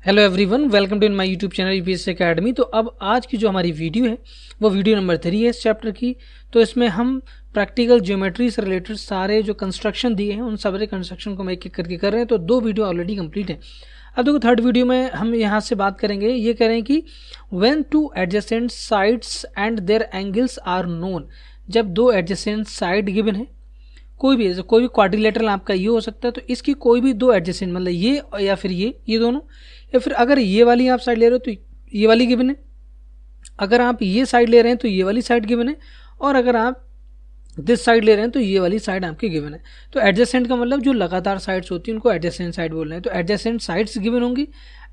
Hello everyone, welcome to my YouTube channel UPSC academy. तो अब आज की जो हमारी वीडियो है वो वीडियो नंबर 3 है इस चैप्टर की। तो इसमें हम प्रैक्टिकल ज्योमेट्री से रिलेटेड सारे जो कंस्ट्रक्शन दिए हैं उन सारे कंस्ट्रक्शन को हम एक एक करके कर रहे हैं। तो 2 वीडियो ऑलरेडी कंप्लीट है। अब देखो थर्ड वीडियो में हम यहाँ से बात करेंगे, ये कह रहे हैं कि when 2 adjacent sides and their angles are known. जब 2 एडजेसेंट साइड गिवन है, कोई भी क्वाड्रिलेटरल आपका ये हो सकता है, तो इसकी कोई भी 2 एडजेसेंट मतलब ये या फिर ये दोनों, या फिर अगर ये वाली आप साइड ले रहे हो तो ये वाली गिवन है, अगर आप ये साइड ले रहे हैं तो ये वाली साइड गिवन है, और अगर आप दिस साइड ले रहे हैं तो ये वाली साइड आपकी गिवन है। तो एडजेसेंट का मतलब जो लगातार साइड्स होती हैं उनको एडजेसेंट साइड बोल रहे हैं। तो एडजेसेंट साइड्स गिवन होंगी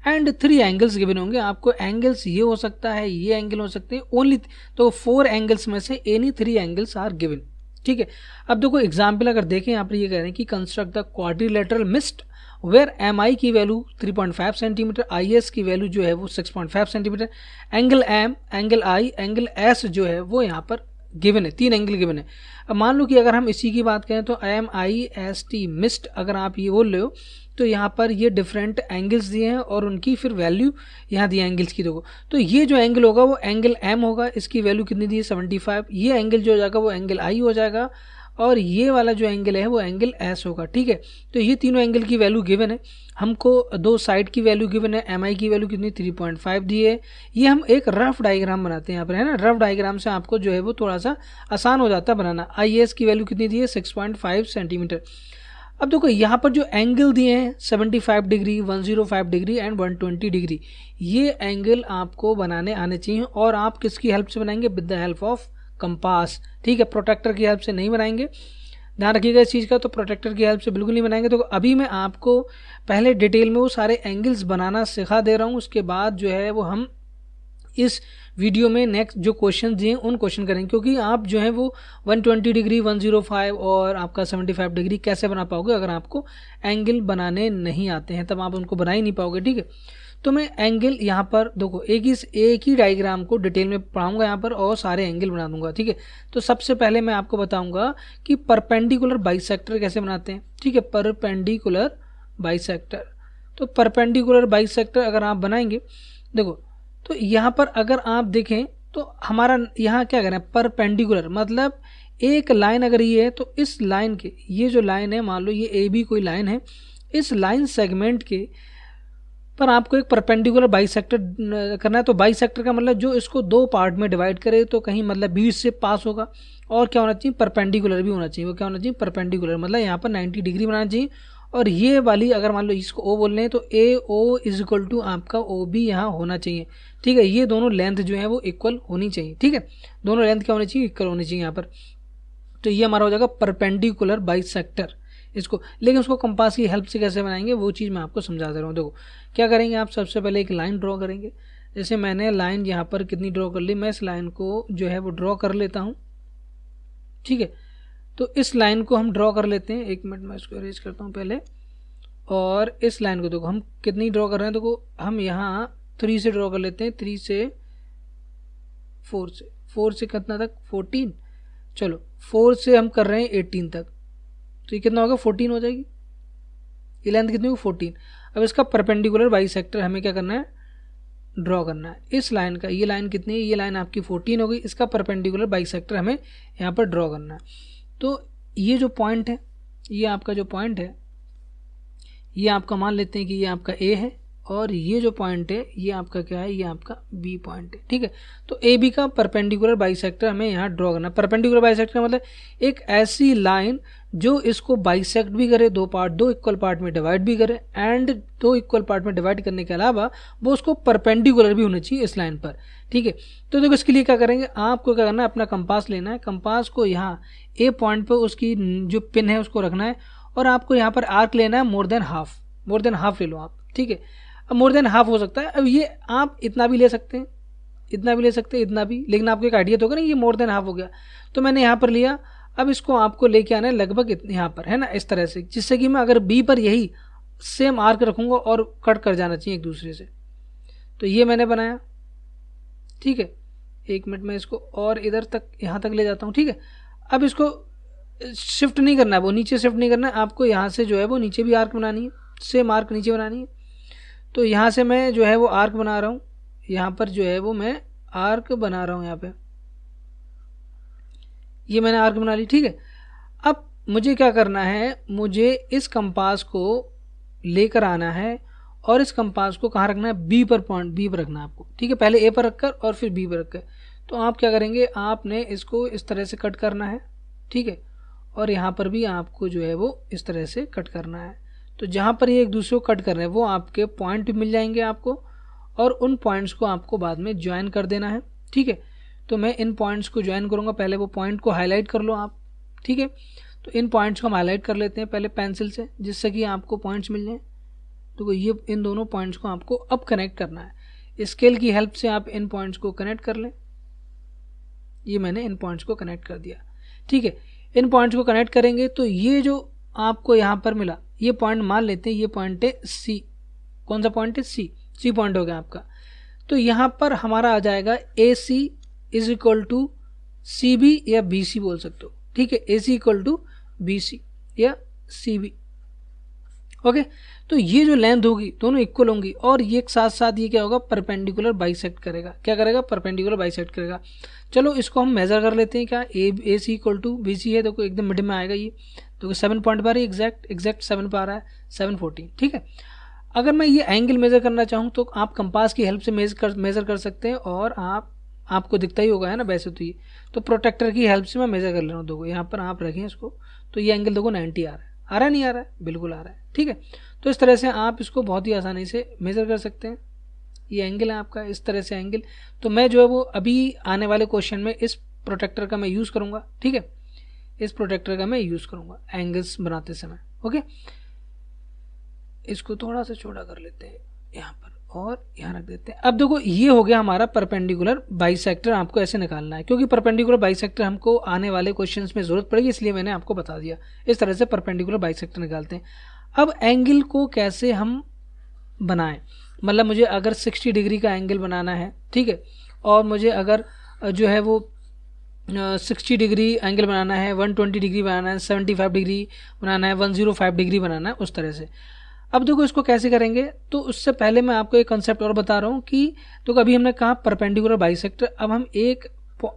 एंड 3 एंगल्स गिवन होंगे। आपको एंगल्स ये हो सकता है, ये एंगल हो सकते हैं ओनली। तो 4 एंगल्स में से एनी 3 एंगल्स आर गिवन। ठीक है। अब देखो एग्जाम्पल अगर देखें, यहाँ पर ये कह रहे हैं कि construct the quadrilateral MIST where M I की वैल्यू 3.5 सेंटीमीटर, आई एस की वैल्यू जो है वो 6.5 centimetre, angle M, angle I, angle S जो है वो यहाँ पर गिवन है। 3 एंगल गिवन है। अब मान लो कि अगर हम इसी की बात करें तो M I S T missed अगर आप ये बोल रहे हो तो यहाँ पर ये डिफरेंट एंगल्स दिए हैं और उनकी फिर वैल्यू यहाँ दी एंगल्स की। देखो तो ये जो एंगल होगा वो एंगल एम होगा, इसकी वैल्यू कितनी दी है 75। ये एंगल जो हो जाएगा वो एंगल आई हो जाएगा, और ये वाला जो एंगल है वो एंगल एस होगा। ठीक है। तो ये तीनों एंगल की वैल्यू गिवन है हमको, 2 साइड की वैल्यू गिवन है। एम आई की वैल्यू कितनी 3.5 दी है। ये हम एक रफ डायग्राम बनाते हैं यहाँ पर, है ना। रफ डायग्राम से आपको जो है वो थोड़ा सा आसान हो जाता है बनाना। आई एस की वैल्यू कितनी दी है 6.5 सेंटीमीटर। अब देखो यहाँ पर जो एंगल दिए हैं 75 डिग्री, 105 डिग्री एंड 120 डिग्री, ये एंगल आपको बनाने आने चाहिए। और आप किसकी हेल्प से बनाएंगे? With the help of compass. ठीक है। प्रोटेक्टर की हेल्प से नहीं बनाएंगे, ध्यान रखिएगा इस चीज़ का। तो प्रोटेक्टर की हेल्प से बिल्कुल नहीं बनाएंगे। तो अभी मैं आपको पहले डिटेल में वो सारे एंगल्स बनाना सिखा दे रहा हूँ, उसके बाद जो है वो हम इस वीडियो में नेक्स्ट जो क्वेश्चन दिए उन क्वेश्चन करेंगे। क्योंकि आप जो है वो 120 डिग्री, 105 और आपका 75 डिग्री कैसे बना पाओगे अगर आपको एंगल बनाने नहीं आते हैं, तब आप उनको बना ही नहीं पाओगे। ठीक है। तो मैं एंगल यहाँ पर देखो एक ही डायग्राम को डिटेल में पढ़ाऊंगा यहाँ पर और सारे एंगल बना दूंगा। ठीक है। तो सबसे पहले मैं आपको बताऊंगा कि परपेंडिकुलर बाइसेक्टर कैसे बनाते हैं। ठीक है। परपेंडिकुलर बाइसेक्टर, तो परपेंडिकुलर बाइसेक्टर अगर आप बनाएंगे, देखो तो यहाँ पर अगर आप देखें तो हमारा यहाँ क्या करना है, परपेंडिकुलर मतलब एक लाइन अगर ये है तो इस लाइन के, ये जो लाइन है मान लो ये ए बी कोई लाइन है, इस लाइन सेगमेंट के पर आपको एक परपेंडिकुलर बाइसेक्टर करना है। तो बाइसेक्टर का मतलब जो इसको 2 पार्ट में डिवाइड करे, तो कहीं मतलब बीच से पास होगा, और क्या होना चाहिए, परपेंडिकुलर भी होना चाहिए। वो क्या होना चाहिए, परपेंडिकुलर, मतलब यहाँ पर 90 डिग्री बनाना चाहिए। और ये वाली अगर मान लो इसको ओ बोल रहे हैं तो ए ओ इज इक्वल टू आपका ओ बी यहाँ होना चाहिए। ठीक है। ये दोनों लेंथ जो है वो इक्वल होनी चाहिए। ठीक है। दोनों लेंथ क्या होनी चाहिए, इक्वल होनी चाहिए यहाँ पर। तो ये हमारा हो जाएगा परपेंडिकुलर बाइसेक्टर इसको। लेकिन उसको कंपास की हेल्प से कैसे बनाएंगे वो चीज़ मैं आपको समझा दे रहा हूँ। देखो क्या करेंगे आप, सबसे पहले एक लाइन ड्रॉ करेंगे। जैसे मैंने लाइन यहाँ पर कितनी ड्रॉ कर ली, मैं इस लाइन को जो है वो ड्रॉ कर लेता हूँ। ठीक है। तो इस लाइन को हम ड्रॉ कर लेते हैं। 1 मिनट में इसको अरेंज करता हूँ पहले। और इस लाइन को देखो हम कितनी ड्रॉ कर रहे हैं, देखो हम यहाँ 3 से ड्रॉ कर लेते हैं, 3 से 4 से कितना तक 14। चलो 4 से हम कर रहे हैं 18 तक, तो ये कितना होगा 14 हो जाएगी। ये लेंथ कितनी होगी 14। अब इसका परपेंडिकुलर बाइसेक्टर हमें क्या करना है, ड्रॉ करना है। इस लाइन का, ये लाइन कितनी है, ये लाइन आपकी 14 हो गई, इसका परपेंडिकुलर बाइसेक्टर हमें यहाँ पर ड्रॉ करना है। तो ये जो पॉइंट है, ये आपका जो पॉइंट है, ये आपका मान लेते हैं कि ये आपका ए है, और ये जो पॉइंट है ये आपका क्या है, ये आपका बी पॉइंट है। ठीक है। तो ए बी का परपेंडिकुलर बाइसेक्टर हमें यहाँ ड्रॉ करना है। परपेंडिकुलर बाइसेक्टर मतलब एक ऐसी लाइन जो इसको बाइसेक्ट भी करे, 2 इक्वल पार्ट में डिवाइड भी करे, एंड 2 इक्वल पार्ट में डिवाइड करने के अलावा वो उसको परपेंडिकुलर भी होना चाहिए इस लाइन पर। ठीक है। तो देखो इसके लिए क्या करेंगे, आपको क्या करना है, अपना कंपास लेना है, कंपास को यहाँ ए पॉइंट पर उसकी जो पिन है उसको रखना है, और आपको यहाँ पर आर्क लेना है मोर देन हाफ ले लो आप। ठीक है। अब मोर देन हाफ हो सकता है, अब ये आप इतना भी ले सकते हैं, इतना भी ले सकते हैं, इतना भी, लेकिन आपको एक आइडिया तो होगा ना, ये मोर देन हाफ हो गया। तो मैंने यहाँ पर लिया। अब इसको आपको लेके आना है लगभग यहाँ पर, है ना, इस तरह से, जिससे कि मैं अगर बी पर यही सेम आर्क रखूँगा और कट कर जाना चाहिए एक दूसरे से। तो ये मैंने बनाया। ठीक है। 1 मिनट में इसको और इधर तक यहाँ तक ले जाता हूँ। ठीक है। अब इसको शिफ्ट नहीं करना है, वो नीचे शिफ्ट नहीं करना है आपको, यहाँ से जो है वो नीचे भी आर्क बनानी है, सेम आर्क नीचे बनानी है। तो यहाँ से मैं जो है वो आर्क बना रहा हूँ, यहाँ पर जो है वो मैं आर्क बना रहा हूँ, यहाँ पे ये मैंने आर्क बना ली। ठीक है, अब मुझे क्या करना है, मुझे इस कंपास को लेकर आना है और इस कंपास को कहाँ रखना है, बी पर, पॉइंट बी पर रखना है आपको। ठीक है, पहले ए पर रखकर और फिर बी पर रखकर। तो आप क्या करेंगे, आपने इसको इस तरह से कट करना है। ठीक है, और यहाँ पर भी आपको जो है वो इस तरह से कट करना है। तो जहाँ पर ये एक दूसरे को कट कर रहे हैं वो आपके पॉइंट मिल जाएंगे आपको, और उन पॉइंट्स को आपको बाद में ज्वाइन कर देना है। ठीक है, तो मैं इन पॉइंट्स को ज्वाइन करूँगा, पहले वो पॉइंट को हाईलाइट कर लो आप। ठीक है, तो इन पॉइंट्स को हम हाईलाइट कर लेते हैं पहले पेंसिल से, जिससे कि आपको पॉइंट्स मिल जाएं। तो ये इन दोनों पॉइंट्स को आपको अब कनेक्ट करना है। स्केल की हेल्प से आप इन पॉइंट्स को कनेक्ट कर लें। ये मैंने इन पॉइंट्स को कनेक्ट कर दिया। ठीक है, इन पॉइंट्स को कनेक्ट करेंगे तो ये जो आपको यहाँ पर मिला, ये पॉइंट मान लेते हैं, ये पॉइंट है सी। कौन सा पॉइंट है, सी। सी पॉइंट हो गया आपका। तो यहाँ पर हमारा आ जाएगा A C is equal to C B या बी सी बोल सकते हो। ठीक है, A C equal to B C या सी बी। ओके, तो ये जो लेंथ होगी दोनों इक्वल होंगी, और ये एक साथ साथ ये क्या होगा, परपेंडिकुलर बाइसेक्ट करेगा। क्या करेगा, परपेंडिकुलर बाइसेक्ट करेगा। चलो इसको हम मेजर कर लेते हैं। क्या ए सी इक्वल टू बी सी है, देखो एकदम मिड में आएगा ये। देखो 7 पॉइंट पर एग्जैक्ट 7 पर आ रहा है, 714। ठीक है, अगर मैं ये एंगल मेजर करना चाहूँ तो आप कंपास की हेल्प से मेजर कर सकते हैं, और आपको दिखता ही होगा है ना वैसे तो। ये तो प्रोटेक्टर की हेल्प से मैं मेजर कर ले रहा हूँ। देखो यहाँ पर आप रखें इसको, तो ये एंगल देखो 90 आ रहा है नहीं आ रहा है, बिल्कुल आ रहा है। ठीक है, तो इस तरह से आप इसको बहुत ही आसानी से मेजर कर सकते हैं। ये एंगल है आपका, इस तरह से एंगल। तो मैं जो है वो अभी आने वाले क्वेश्चन में इस प्रोटेक्टर का मैं यूज़ करूँगा। ठीक है, इस प्रोटेक्टर का मैं यूज़ करूँगा एंगल्स बनाते समय। ओके, इसको थोड़ा सा छोटा कर लेते हैं यहाँ पर और यहाँ रख देते हैं। अब देखो ये हो गया हमारा परपेंडिकुलर बाइसेक्टर। आपको ऐसे निकालना है, क्योंकि परपेंडिकुलर बाइसेक्टर हमको आने वाले क्वेश्चंस में ज़रूरत पड़ेगी, इसलिए मैंने आपको बता दिया। इस तरह से परपेंडिकुलर बाइसेक्टर निकालते हैं। अब एंगल को कैसे हम बनाएं, मतलब मुझे अगर 60 डिग्री का एंगल बनाना है, ठीक है, और मुझे अगर जो है वो 60 डिग्री एंगल बनाना है, 120 डिग्री बनाना है, 75 डिग्री बनाना है, 105 डिग्री बनाना है, उस तरह से। अब देखो इसको कैसे करेंगे, तो उससे पहले मैं आपको एक कंसेप्ट और बता रहा हूँ कि तो अभी हमने कहा परपेंडिकुलर बाइसेक्टर। अब हम एक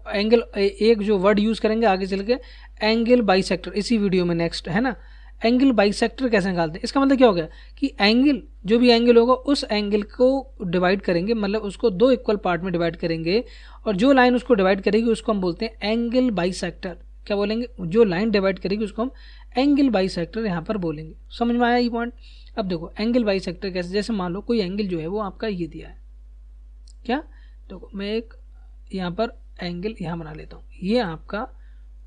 एंगल, एक जो वर्ड यूज़ करेंगे आगे चल के, एंगल बाइसेक्टर, इसी वीडियो में नेक्स्ट है ना। एंगल बाइसेक्टर कैसे निकालते हैं, इसका मतलब क्या हो गया कि एंगल, जो भी एंगल होगा उस एंगल को डिवाइड करेंगे, मतलब उसको 2 इक्वल पार्ट में डिवाइड करेंगे, और जो लाइन उसको डिवाइड करेगी उसको हम बोलते हैं एंगल बाइसेक्टर। क्या बोलेंगे, जो लाइन डिवाइड करेगी उसको हम एंगल बाइसेक्टर यहाँ पर बोलेंगे। समझ में आया ये पॉइंट। अब देखो एंगल बाइसेक्टर कैसे, जैसे मान लो कोई एंगल जो है वो आपका ये दिया है, क्या, देखो मैं एक यहाँ पर एंगल यहाँ बना लेता हूँ। ये आपका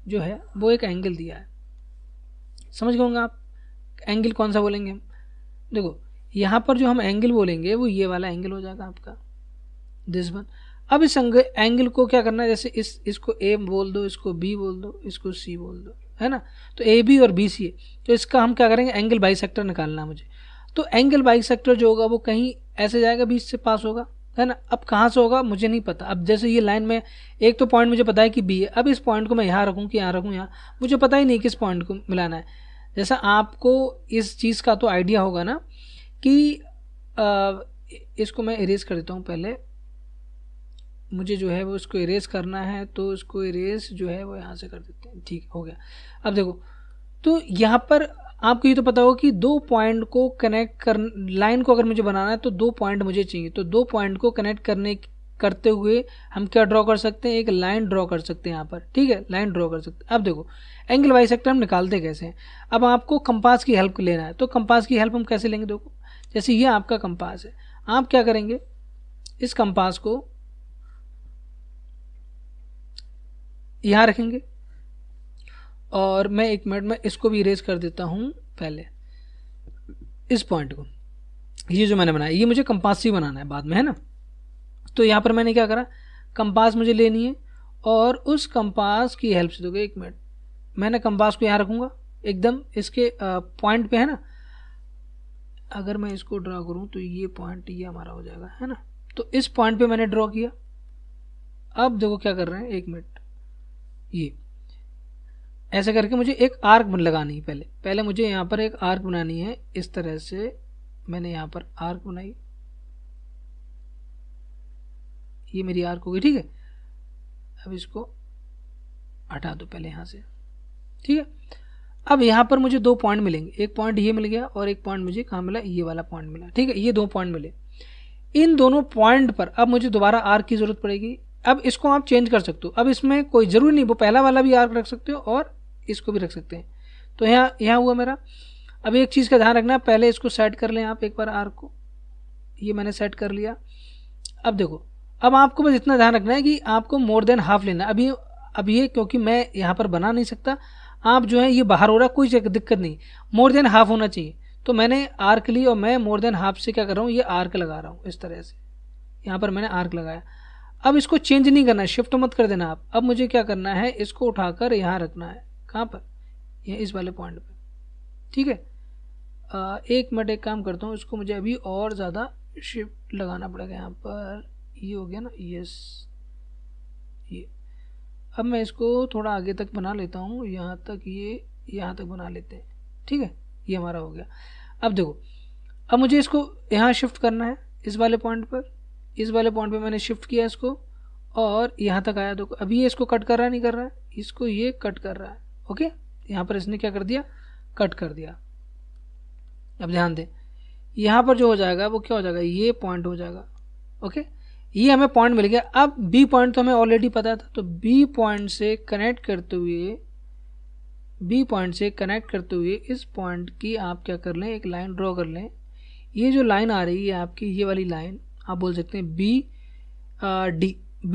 जो है वो एक एंगल दिया है, समझ गए होंगे आप। एंगल कौन सा बोलेंगे हम, देखो यहाँ पर जो हम एंगल बोलेंगे वो ये वाला एंगल हो जाएगा आपका, दिस वन। अब इस एंगल को क्या करना है, जैसे इसको ए बोल दो, इसको बी बोल दो, इसको सी बोल दो, है ना। तो ए बी और बी सी है, तो इसका हम क्या करेंगे, एंगल बाइसेक्टर निकालना है मुझे। तो एंगल बाइसेक्टर जो होगा वो कहीं ऐसे जाएगा, बीच से पास होगा, है ना। अब कहाँ से होगा मुझे नहीं पता। अब जैसे ये लाइन में एक तो पॉइंट मुझे पता है कि बी है, अब इस पॉइंट को मैं यहाँ रखूँ कि यहाँ रखूँ, यहाँ मुझे पता ही नहीं किस पॉइंट को मिलाना है। जैसा आपको इस चीज़ का तो आइडिया होगा ना कि इसको मैं इरेज कर देता हूँ पहले, मुझे जो है वो इसको इरेज करना है, तो इसको इरेज जो है वो यहाँ से कर देते हैं। ठीक हो गया। अब देखो तो यहाँ पर आपको ये तो पता होगा कि 2 पॉइंट को कनेक्ट कर, लाइन को अगर मुझे बनाना है तो 2 पॉइंट मुझे चाहिए। तो 2 पॉइंट को कनेक्ट करते हुए हम क्या ड्रॉ कर सकते हैं, एक लाइन ड्रॉ कर सकते हैं यहाँ पर। ठीक है, लाइन ड्रॉ कर सकते हैं। अब देखो एंगल बाइसेक्टर हम निकालते कैसे हैं। अब आपको कंपास की हेल्प लेना है, तो कंपास की हेल्प हम कैसे लेंगे, देखो जैसे ये आपका कंपास है, आप क्या करेंगे, इस कंपास को यहाँ रखेंगे, और मैं 1 मिनट में इसको भी इरेज कर देता हूँ पहले, इस पॉइंट को। ये जो मैंने बनाया ये मुझे कंपास ही बनाना है बाद में, है ना। तो यहाँ पर मैंने क्या करा, कंपास मुझे लेनी है, और उस कंपास की हेल्प से, देखो 1 मिनट, मैंने कंपास को यहाँ रखूँगा एकदम इसके पॉइंट पे, है ना। अगर मैं इसको ड्रॉ करूँ तो ये पॉइंट ये हमारा हो जाएगा, है ना। तो इस पॉइंट पे मैंने ड्रॉ किया। अब देखो क्या कर रहे हैं, 1 मिनट, ये ऐसे करके मुझे एक आर्क लगानी है। पहले मुझे यहाँ पर एक आर्क बनानी है, इस तरह से मैंने यहाँ पर आर्क बनाई, ये मेरी आर्क हो गई, ठीक है। अब इसको हटा दो पहले यहाँ से, ठीक है। अब यहाँ पर मुझे 2 पॉइंट मिलेंगे, एक पॉइंट ये मिल गया और एक पॉइंट मुझे कहाँ मिला, ये वाला पॉइंट मिला, ठीक है। ये 2 पॉइंट मिले। इन दोनों पॉइंट पर अब मुझे दोबारा आर्क की जरूरत पड़ेगी। अब इसको आप चेंज कर सकते हो, अब इसमें कोई जरूरी नहीं, वो पहला वाला भी आर्क रख सकते हो और इसको भी रख सकते हैं। तो यहाँ हुआ मेरा। अब एक चीज़ का ध्यान रखना, पहले इसको सेट कर लें आप एक बार आर्क को, ये मैंने सेट कर लिया। अब देखो, अब आपको बस इतना ध्यान रखना है कि आपको मोर देन हाफ लेना। अब ये क्योंकि मैं यहाँ पर बना नहीं सकता, आप जो है ये बाहर हो रहा है, कोई दिक्कत नहीं, मोर देन हाफ होना चाहिए। तो मैंने आर्क ली और मैं मोर देन हाफ से क्या कर रहा हूँ, ये आर्क लगा रहा हूँ इस तरह से। यहाँ पर मैंने आर्क लगाया। अब इसको चेंज नहीं करना है, शिफ्ट मत कर देना आप। अब मुझे क्या करना है, इसको उठाकर यहाँ रखना है। कहाँ पर, ये इस वाले पॉइंट पर, ठीक है। एक मिनट, एक काम करता हूँ, इसको मुझे अभी और ज़्यादा शिफ्ट लगाना पड़ेगा। यहाँ पर ये हो गया ना, यस, ये। अब मैं इसको थोड़ा आगे तक बना लेता हूँ, यहाँ तक, ये यहाँ तक बना लेते हैं, ठीक है। ये हमारा हो गया। अब देखो, अब मुझे इसको यहाँ शिफ्ट करना है, इस वाले पॉइंट पर, इस वाले पॉइंट पे मैंने शिफ्ट किया इसको और यहाँ तक आया। देखो अभी ये इसको कट कर रहा है, नहीं कर रहा है, इसको ये कट कर रहा है, ओके। यहाँ पर इसने क्या कर दिया, कट कर दिया। अब ध्यान दें, यहाँ पर जो हो जाएगा वो क्या हो जाएगा, ये पॉइंट हो जाएगा, ओके। ये हमें पॉइंट मिल गया। अब बी पॉइंट तो हमें ऑलरेडी पता था, तो बी पॉइंट से कनेक्ट करते हुए इस पॉइंट की आप क्या कर लें, एक लाइन ड्रॉ कर लें। ये जो लाइन आ रही है आपकी, ये वाली लाइन आप बोल सकते हैं बी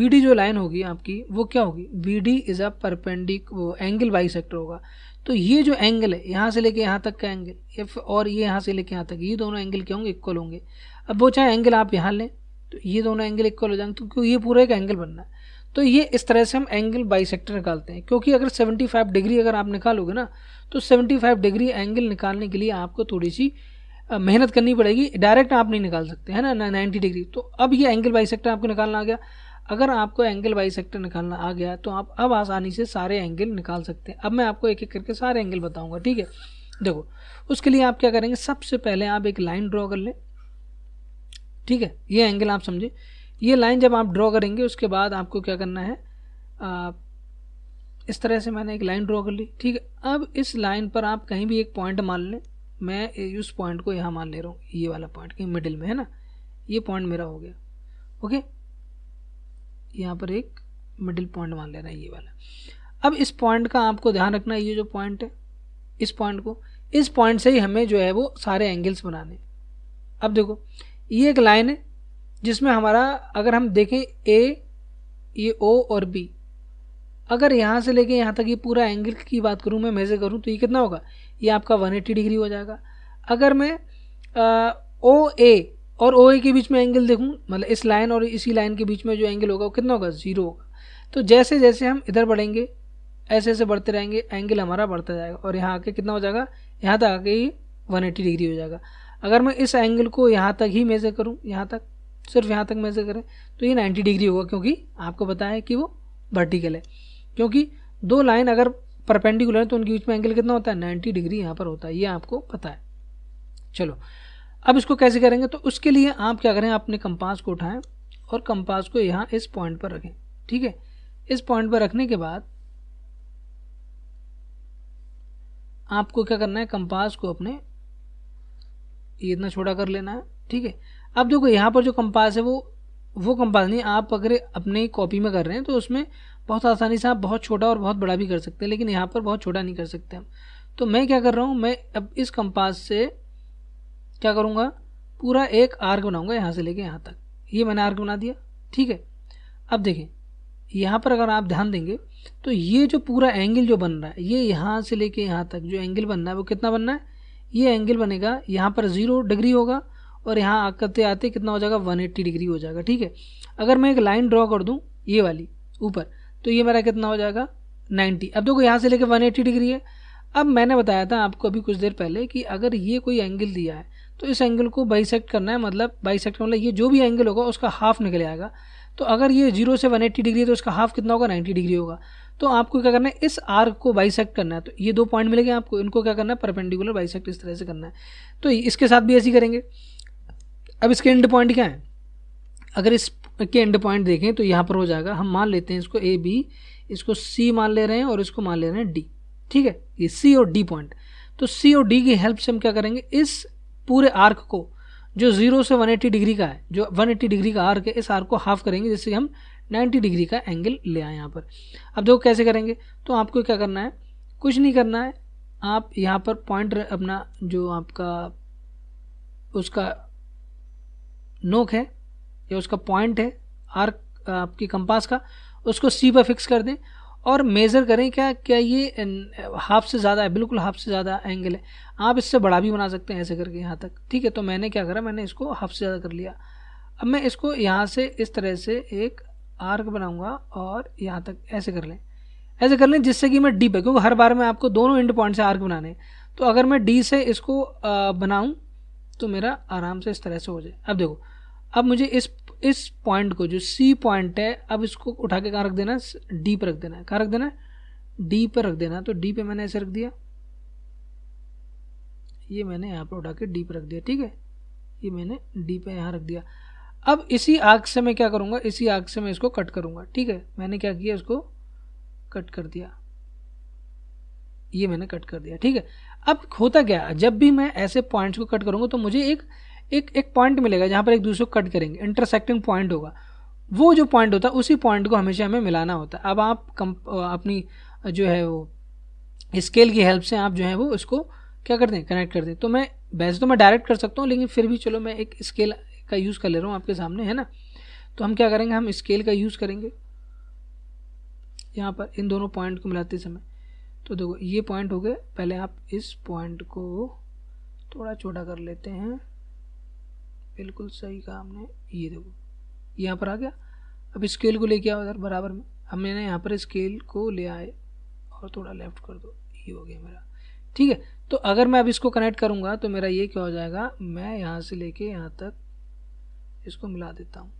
डी जो लाइन होगी आपकी, वो क्या होगी, B D is a perpendicular angle bisector होगा। तो ये जो एंगल है यहाँ से लेके यहाँ तक का एंगल, और ये यहाँ से लेके यहाँ तक, ये दोनों एंगल क्या होंगे, इक्वल होंगे। अब वो चाहे एंगल आप यहाँ लें तो ये दोनों एंगल इक्वल हो जाएंगे, तो क्योंकि ये पूरा एक एंगल बनना है। तो ये इस तरह से हम एंगल बाइसेक्टर निकालते हैं। क्योंकि अगर 75 डिग्री अगर आप निकालोगे ना, तो 75 डिग्री एंगल निकालने के लिए आपको थोड़ी सी मेहनत करनी पड़ेगी, डायरेक्ट आप नहीं निकाल सकते, है ना, 90 डिग्री। तो अब ये एंगल बाइसेक्टर आपको निकालना आ गया। अगर आपको एंगल बाइसेक्टर निकालना आ गया तो आप अब आसानी से सारे एंगल निकाल सकते हैं। अब मैं आपको एक एक करके सारे एंगल बताऊंगा, ठीक है। देखो, उसके लिए आप क्या करेंगे, सबसे पहले आप एक लाइन ड्रॉ कर लें, ठीक है। ये एंगल आप समझे, ये लाइन जब आप ड्रॉ करेंगे उसके बाद आपको क्या करना है, इस तरह से मैंने एक लाइन ड्रॉ कर ली, ठीक है। अब इस लाइन पर आप कहीं भी एक पॉइंट मान लें, मैं उस पॉइंट को यहाँ मान ले रहा हूँ, ये वाला पॉइंट कहीं मिडिल में है ना, ये पॉइंट मेरा हो गया, ओके। यहाँ पर एक मिडिल पॉइंट मान लेना है, ये वाला। अब इस पॉइंट का आपको ध्यान रखना है, ये जो पॉइंट है, इस पॉइंट से ही हमें जो है वो सारे एंगल्स बनाने। अब देखो, ये एक लाइन है जिसमें हमारा, अगर हम देखें ए, ये ओ और बी, अगर यहाँ से लेके यहाँ तक ये पूरा एंगल की बात करूँ, मैं मेजर करूँ तो ये कितना होगा, ये आपका 180 डिग्री हो जाएगा। अगर मैं ओ ए और ओ ए के बीच में एंगल देखूँ, मतलब इस लाइन और इसी लाइन के बीच में जो एंगल होगा वो कितना होगा, 0 होगा। तो जैसे जैसे हम इधर बढ़ेंगे, ऐसे ऐसे बढ़ते रहेंगे, एंगल हमारा बढ़ता जाएगा और यहाँ आके कितना हो जाएगा, यहाँ तक आके ये 180 डिग्री हो जाएगा। अगर मैं इस एंगल को यहाँ तक ही मेजर करूँ, यहाँ तक, सिर्फ यहाँ तक मेजर करें तो ये 90 डिग्री होगा, क्योंकि आपको पता है कि वो वर्टिकल है। क्योंकि दो लाइन अगर परपेंडिकुलर है तो उनके बीच में एंगल कितना होता है, 90 डिग्री यहाँ पर होता है, ये आपको पता है। चलो, अब इसको कैसे करेंगे, तो उसके लिए आप क्या करें, अपने कंपास को उठाएं और कंपास को यहाँ इस पॉइंट पर रखें, ठीक है। इस पॉइंट पर रखने के बाद आपको क्या करना है, कंपास को अपने ये इतना छोटा कर लेना है, ठीक है। अब देखो, यहाँ पर जो कंपास है वो कंपास नहीं, आप अगर अपने कॉपी में कर रहे हैं तो उसमें बहुत आसानी से आप बहुत छोटा और बहुत बड़ा भी कर सकते हैं, लेकिन यहाँ पर बहुत छोटा नहीं कर सकते हम। तो मैं क्या कर रहा हूँ, मैं अब इस कंपास से क्या करूँगा, पूरा एक आर्क बनाऊँगा यहाँ से लेके यहाँ तक। ये मैंने आर्क बना दिया, ठीक है। अब देखें, यहाँ पर अगर आप ध्यान देंगे तो ये जो पूरा एंगल जो बन रहा है, ये यहाँ से लेके यहाँ तक जो एंगल बनना है वो कितना बनना है, ये एंगल बनेगा यहाँ पर 0 डिग्री होगा और यहाँ आते आते कितना हो जाएगा, 180 डिग्री हो जाएगा, ठीक है। अगर मैं एक लाइन ड्रॉ कर दूँ ये वाली ऊपर, तो ये मेरा कितना हो जाएगा, 90। अब देखो, यहाँ से लेके 180 डिग्री है। अब मैंने बताया था आपको अभी कुछ देर पहले कि अगर ये कोई एंगल दिया है तो इस एंगल को बाइसेक्ट करना है, मतलब बाइसेक्ट मतलब ये जो भी एंगल होगा उसका हाफ निकल आएगा। तो अगर ये 0 से 180 डिग्री है तो इसका हाफ कितना होगा, 90 डिग्री होगा। तो आपको क्या करना है, इस आर्क को बाइसेक्ट करना है। तो ये 2 पॉइंट मिलेंगे आपको, इनको क्या करना है, परपेंडिकुलर बाइसेक्ट इस तरह से करना है। तो इसके साथ भी ऐसे ही करेंगे। अब इसके एंड पॉइंट क्या है, अगर के एंड पॉइंट देखें तो यहाँ पर हो जाएगा, हम मान लेते हैं इसको ए बी, इसको सी मान ले रहे हैं और इसको मान ले रहे हैं डी। ठीक है, ये सी और डी पॉइंट। तो सी और डी की हेल्प से हम क्या करेंगे, इस पूरे आर्क को जो 0 से 180 डिग्री का है, जो 180 डिग्री का आर्क है, इस आर्क को हाफ करेंगे जिससे हम 90 डिग्री का एंगल ले आए यहाँ पर। अब देखो कैसे करेंगे, तो आपको क्या करना है, कुछ नहीं करना है, आप यहाँ पर पॉइंट अपना जो आपका उसका नोक है या उसका पॉइंट है आर्क आपकी कंपास का, उसको सी पर फिक्स कर दें और मेज़र करें क्या ये हाफ से ज़्यादा है, बिल्कुल हाफ से ज़्यादा एंगल है। आप इससे बड़ा भी बना सकते हैं ऐसे करके यहाँ तक। ठीक है, तो मैंने क्या करा, मैंने इसको हाफ से ज़्यादा कर लिया। अब मैं इसको यहाँ से इस तरह से एक आर्क बनाऊंगा और यहाँ तक ऐसे कर लें जिससे कि मैं डी पे, क्योंकि हर बार में आपको दोनों एंड पॉइंट से आर्क बनाने, तो अगर मैं डी से इसको बनाऊं तो मेरा आराम से इस तरह से हो जाए। अब देखो, अब मुझे इस पॉइंट को जो सी पॉइंट है, अब इसको उठा के कहाँ रख देना है, डी पर रख देना है। कहाँ रख देना है, डी पर रख देना है। तो डी पे मैंने ऐसे रख दिया, ये मैंने यहाँ पर उठा के डी पर रख दिया। ठीक है, ये मैंने डी पे यहाँ रख दिया। अब इसी आर्क से मैं क्या करूँगा, इसी आर्क से मैं इसको कट करूँगा। ठीक है, मैंने क्या किया, इसको कट कर दिया, ये मैंने कट कर दिया। ठीक है, अब होता क्या, जब भी मैं ऐसे पॉइंट्स को कट करूँगा तो मुझे एक पॉइंट मिलेगा जहाँ पर एक दूसरे को कट करेंगे, इंटरसेक्टिंग पॉइंट होगा। वो जो पॉइंट होता है उसी पॉइंट को हमेशा हमें मिलाना होता है। अब आप अपनी जो है वो स्केल की हेल्प से आप जो है वो इसको क्या करते हैं, कनेक्ट कर दें। तो मैं वैसे तो मैं डायरेक्ट कर सकता हूँ, लेकिन फिर भी चलो मैं एक स्केल का यूज़ कर ले रहा हूँ आपके सामने, है ना। तो हम क्या करेंगे, हम स्केल का यूज़ करेंगे यहाँ पर इन दोनों पॉइंट को मिलाते समय। तो देखो ये पॉइंट हो गए, पहले आप इस पॉइंट को थोड़ा छोटा कर लेते हैं, बिल्कुल सही कहा हमने। ये देखो यहाँ पर आ गया। अब स्केल को लेके आओ इधर बराबर में, अब मैंने यहाँ पर स्केल को ले आए और थोड़ा लेफ्ट कर दो, ये हो गया मेरा। ठीक है, तो अगर मैं अब इसको कनेक्ट करूँगा तो मेरा ये क्या हो जाएगा, मैं यहाँ से लेके यहाँ तक इसको मिला देता हूँ।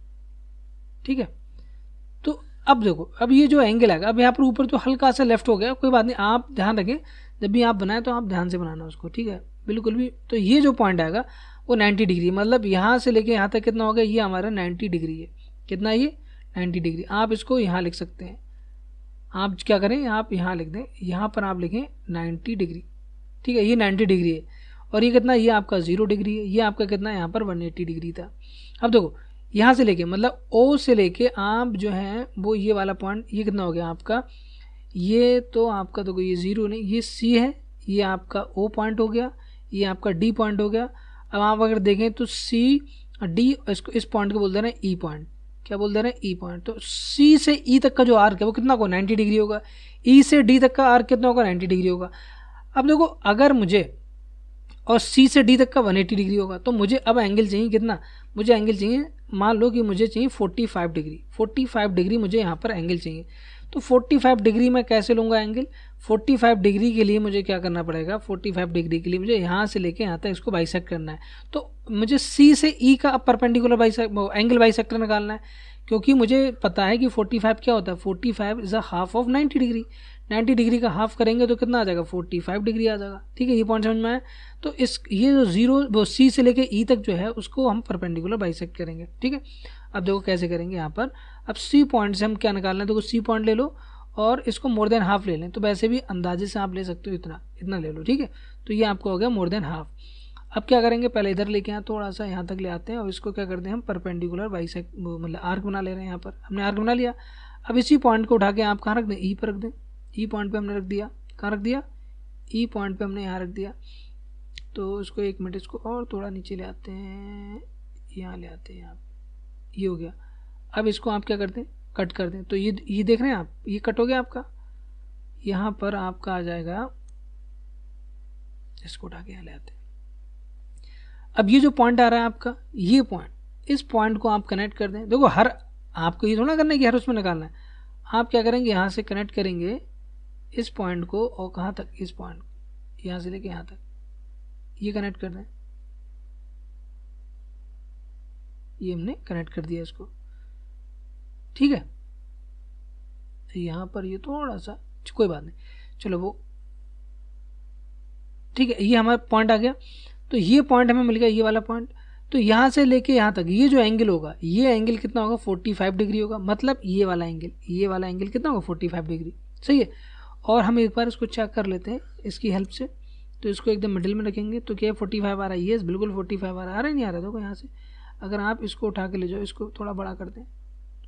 ठीक है, तो अब देखो, अब ये जो एंगल आएगा, अब यहाँ पर ऊपर तो हल्का सा लेफ्ट हो गया, कोई बात नहीं, आप ध्यान रखें जब भी आप बनाएं तो आप ध्यान से बनाना उसको। ठीक है, बिल्कुल भी। तो ये जो पॉइंट आएगा वो 90 डिग्री, मतलब यहाँ से लेके यहाँ तक कितना हो गया, ये हमारा 90 डिग्री है। कितना, ये 90 डिग्री। आप इसको यहाँ लिख सकते हैं, आप क्या करें, आप यहाँ लिख दें, यहाँ पर आप लिखें 90 डिग्री। ठीक है, ये 90 डिग्री है और ये कितना, ये आपका 0 डिग्री है, ये आपका कितना यहाँ पर 180 डिग्री था। अब देखो यहाँ से लेके, मतलब ओ से लेके आप जो है वो ये वाला पॉइंट, ये कितना हो गया आपका, ये तो आपका देखो ये 0 नहीं, ये सी है, ये आपका ओ पॉइंट हो गया, ये आपका डी पॉइंट हो गया। अब आप अगर देखें तो सी डी, इसको इस पॉइंट को बोल दे रहे हैं ई पॉइंट। क्या बोल दे रहे हैं, ई पॉइंट। तो सी से ई तक का जो आर्क है वो कितना होगा, 90 डिग्री होगा। ई से डी तक का आर्क कितना होगा, 90 डिग्री होगा। अब देखो अगर मुझे, और सी से डी तक का 180 डिग्री होगा, तो मुझे अब एंगल चाहिए कितना, मुझे एंगल चाहिए, मान लो कि मुझे चाहिए 45 डिग्री। 45 डिग्री मुझे यहाँ पर एंगल चाहिए। तो 45 डिग्री मैं कैसे लूँगा एंगल, 45 डिग्री के लिए मुझे क्या करना पड़ेगा, 45 डिग्री के लिए मुझे यहाँ से लेके यहाँ तक इसको बाइसेक्ट करना है। तो मुझे सी से ई का परपेंडिकुलर एंगल बाइसेक्टर निकालना है, क्योंकि मुझे पता है कि 45 क्या होता है, 45 is a half of 90 degree. 90 degree का हाफ करेंगे तो कितना आ जाएगा, 45 डिग्री आ जाएगा। ठीक है, ये पॉइंट समझ में आया। तो इस ये जो 0 वो सी से लेके ई तक जो है उसको हम परपेंडिकुलर बाइसेक्ट करेंगे। ठीक है, अब देखो कैसे करेंगे यहाँ पर। अब सी पॉइंट से हम क्या निकालना है, तो सी पॉइंट ले लो और इसको मोर देन हाफ ले लें। तो वैसे भी अंदाजे से आप ले सकते हो, इतना ले लो। ठीक है, तो ये आपको हो गया मोर देन हाफ। अब क्या करेंगे, पहले इधर लेके आए, थोड़ा सा यहाँ तक ले आते हैं और इसको क्या करते हैं, हम परपेंडिकुलर बाइसेक्ट मतलब आर्क बना ले रहे हैं। यहाँ पर हमने आर्क बना लिया। अब इसी पॉइंट को उठा के आप कहाँ रख दें, ई पर रख दें। ई पॉइंट पे हमने रख दिया, कहाँ रख दिया, ई पॉइंट पे हमने यहाँ रख दिया। तो इसको 1 मिनट, इसको और थोड़ा नीचे ले आते हैं, यहाँ ले आते हैं, यहाँ ये हो गया। अब इसको आप क्या करते हैं, कट कर दें। तो ये देख रहे हैं आप, ये कट हो गया आपका। यहाँ पर आपका आ जाएगा, इसको उठा के यहाँ ले आते हैं। अब ये जो पॉइंट आ रहा है आपका, ये पॉइंट, इस पॉइंट को आप कनेक्ट कर दें। देखो हर आपको ये थोड़ा करना है कि हर उसमें निकालना है। आप क्या करेंगे, यहाँ से कनेक्ट करेंगे इस पॉइंट को, और कहाँ तक, इस पॉइंट यहाँ से लेके यहाँ तक, ये कनेक्ट कर दें। ये हमने कनेक्ट कर दिया इसको। ठीक है, यहाँ पर ये थोड़ा सा, कोई बात नहीं, चलो वो ठीक है, ये हमारा पॉइंट आ गया। तो ये पॉइंट हमें मिल गया, ये वाला पॉइंट। तो तो यहाँ से लेके यहाँ तक ये जो एंगल होगा, ये एंगल कितना होगा 45 डिग्री होगा, मतलब ये वाला एंगल कितना होगा 45 डिग्री, सही है। और हम एक बार इसको चेक कर लेते हैं इसकी हेल्प से। तो इसको एकदम मिडिल में रखेंगे तो क्या 45 आ रहा है, ये बिल्कुल 45 आ रहा है, नहीं आ रहा देखो यहाँ से। अगर आप इसको उठा के ले जाओ, इसको थोड़ा बड़ा कर दें,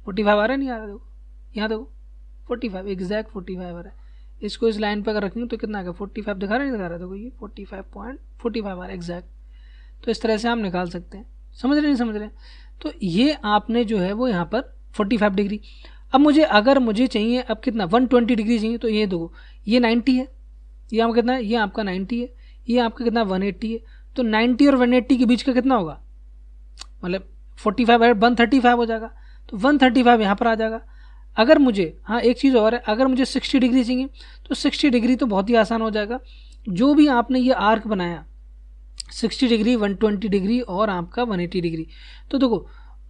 45 आ रहा है, नहीं आ रहा देखो, यहाँ देखो 45 एग्जैक्ट 45 आ रहा है। इसको इस लाइन पर अगर रखेंगे तो कितना आ गया 45 दिखा रहा है, नहीं दिखा रहा देखो, ये 45.45 आ रहा है एग्जैक्ट। तो इस तरह से आप निकाल सकते हैं, समझ रहे नहीं समझ रहे। तो ये आपने जो है वो यहाँ पर 45 डिग्री। अब अगर मुझे चाहिए अब कितना 120 डिग्री चाहिए, तो ये देखो ये 90 है, ये आपका कितना है, ये आपका 90 है, ये आपका कितना 180 है। तो 90 और 180 के बीच का कितना होगा, मतलब 45 है 135 हो जाएगा, तो 135 यहाँ पर आ जाएगा। अगर मुझे, हाँ एक चीज़ और है, अगर मुझे 60 डिग्री चाहिए तो 60 डिग्री तो बहुत ही आसान हो जाएगा। जो भी आपने ये आर्क बनाया 60 डिग्री 120 डिग्री और आपका 180 डिग्री, तो देखो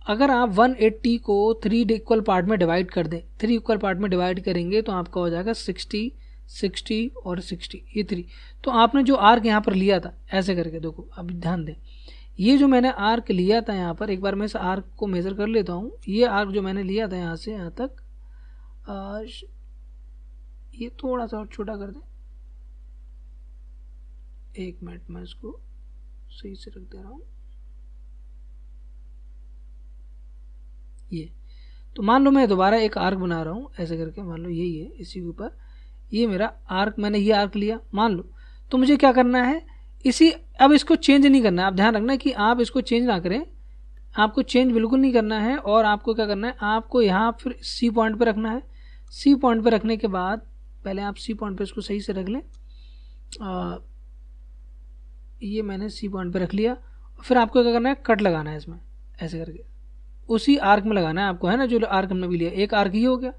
अगर आप 180 को 3 इक्वल पार्ट में डिवाइड कर दें, 3 इक्वल पार्ट में डिवाइड करेंगे तो आपका हो जाएगा 60 60 और 60, ये 3। तो आपने जो आर्क यहाँ पर लिया था ऐसे करके, देखो अब ध्यान दें, ये जो मैंने आर्क लिया था यहाँ पर, एक बार मैं इस आर्क को मेज़र कर लेता हूँ। ये आर्क जो मैंने लिया था यहाँ से यहाँ तक, ये थोड़ा सा और छोटा कर दें, एक मिनट मैं इसको सही से रख दे रहा हूँ। ये तो मान लो मैं दोबारा एक आर्क बना रहा हूँ ऐसे करके, मान लो यही है, इसी के ऊपर ये मेरा आर्क, मैंने ये आर्क लिया मान लो। तो मुझे क्या करना है, अब इसको चेंज नहीं करना है। आप ध्यान रखना कि आप इसको चेंज ना करें, आपको चेंज बिल्कुल नहीं करना है। और आपको क्या करना है, आपको यहाँ फिर सी पॉइंट पे रखना है। सी पॉइंट पे रखने के बाद पहले आप सी पॉइंट पे इसको सही से रख लें। ये मैंने सी पॉइंट पे रख लिया। फिर आपको क्या करना है, कट लगाना है इसमें ऐसे करके, उसी आर्क में लगाना है आपको, है ना, जो आर्क हमने भी लिया। एक आर्क ही हो गया।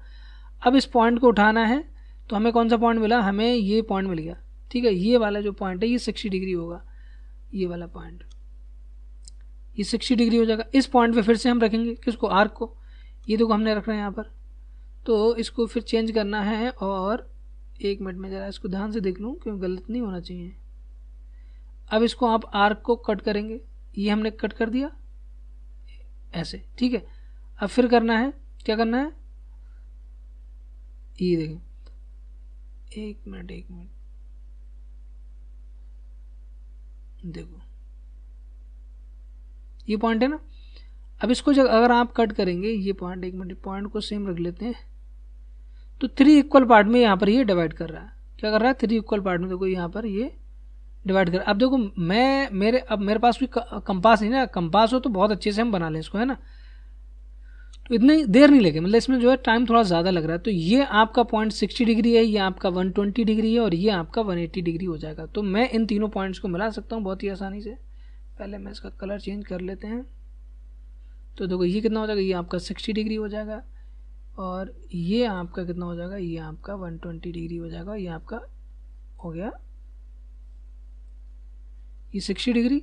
अब इस पॉइंट को उठाना है, तो हमें कौन सा पॉइंट मिला, हमें ये पॉइंट मिल गया, ठीक है। ये वाला जो पॉइंट है ये 60 डिग्री होगा, ये वाला पॉइंट ये 60 डिग्री हो जाएगा। इस पॉइंट पे फिर से हम रखेंगे किसको, आर्क को। ये देखो हमने रखना है यहाँ पर, तो इसको फिर चेंज करना है। और एक मिनट में ज़रा इसको ध्यान से देख लूँ क्योंकि गलत नहीं होना चाहिए। अब इसको आप आर्क को कट करेंगे, ये हमने कट कर दिया ऐसे, ठीक है। अब फिर करना है, क्या करना है, ये देखें, एक मिनट देखो ये पॉइंट है ना। अब इसको जब अगर आप कट करेंगे ये पॉइंट, एक मिनट पॉइंट को सेम रख लेते हैं, तो 3 इक्वल पार्ट में यहाँ पर ये डिवाइड कर रहा है। क्या कर रहा है, 3 इक्वल पार्ट में देखो यहाँ पर ये डिवाइड कर। अब देखो मेरे पास भी कंपास नहीं ना, कंपास हो तो बहुत अच्छे से हम बना लें इसको, है ना। तो इतनी देर नहीं लगे, मतलब इसमें जो है टाइम थोड़ा ज़्यादा लग रहा है। तो ये आपका पॉइंट 60 डिग्री है, ये आपका 120 डिग्री है और ये आपका 180 डिग्री हो जाएगा। तो मैं इन तीनों पॉइंट्स को मिला सकता हूँ बहुत ही आसानी से। पहले मैं इसका कलर चेंज कर लेते हैं। तो देखो ये कितना हो जाएगा, ये आपका 60 डिग्री हो जाएगा और ये आपका कितना हो जाएगा, ये आपका 120 डिग्री हो जाएगा। ये आपका हो गया ये 60 डिग्री,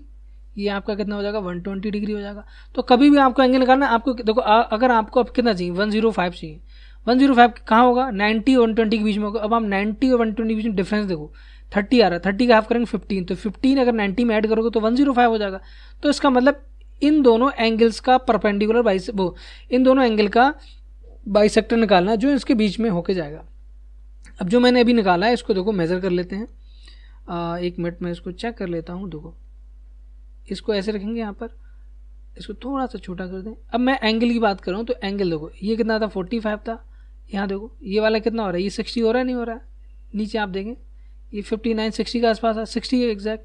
ये आपका कितना हो जाएगा 120 डिग्री हो जाएगा। तो कभी भी आपको एंगल निकालना है, आपको देखो अगर आपको अब कितना चाहिए 105 चाहिए, 105 कहाँ होगा 90 और 120 के बीच में होगा। अब आप 90 और 120 के बीच में डिफरेंस देखो 30 आ रहा है, 30 का हाफ करेंगे 15, तो 15 अगर 90 में ऐड करोगे तो 105 हो जाएगा। तो इसका मतलब इन दोनों एंगल्स का परपेंडिकुलर इन दोनों एंगल का बाइसेक्टर निकालना जो इसके बीच में होके जाएगा। अब जो मैंने अभी निकाला है इसको देखो मेज़र कर लेते हैं। एक मिनट में इसको चेक कर लेता हूँ। देखो इसको ऐसे रखेंगे यहाँ पर, इसको थोड़ा सा छोटा कर दें। अब मैं एंगल की बात कर रहा हूँ, तो एंगल देखो ये कितना था 45 था। यहाँ देखो ये वाला कितना हो रहा है, ये 60 हो रहा है नहीं हो रहा है। नीचे आप देखें ये 59 60 के आसपास है, 60 है एग्जैक्ट।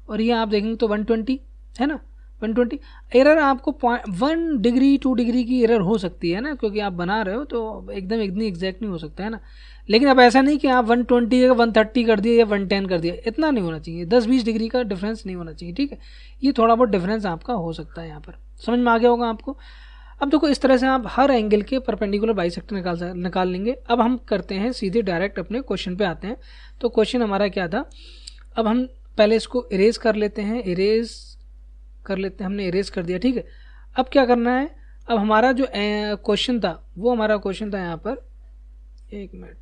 और ये आप देखेंगे तो 120 है ना, 120। एरर आपको 1 डिग्री 2 डिग्री की एरर हो सकती है ना, क्योंकि आप बना रहे हो तो एकदम इतनी एग्जैक्ट नहीं हो सकता है ना। लेकिन अब ऐसा नहीं कि आप 120 जगह 130 कर दिया या 110 कर दिया, इतना नहीं होना चाहिए। 10-20 डिग्री का डिफरेंस नहीं होना चाहिए, ठीक है। ये थोड़ा बहुत डिफरेंस आपका हो सकता है, यहाँ पर समझ में आ गया होगा आपको। अब देखो इस तरह से आप हर एंगल के परपेंडिकुलर बाइसेक्टर निकाल लेंगे। अब हम करते हैं सीधे डायरेक्ट अपने क्वेश्चन पे आते हैं। तो क्वेश्चन हमारा क्या था, अब हम पहले इसको इरेज कर लेते हैं, हमने इरेज कर दिया, ठीक है। अब क्या करना है, अब हमारा जो क्वेश्चन था वो हमारा क्वेश्चन था यहाँ पर, एक मिनट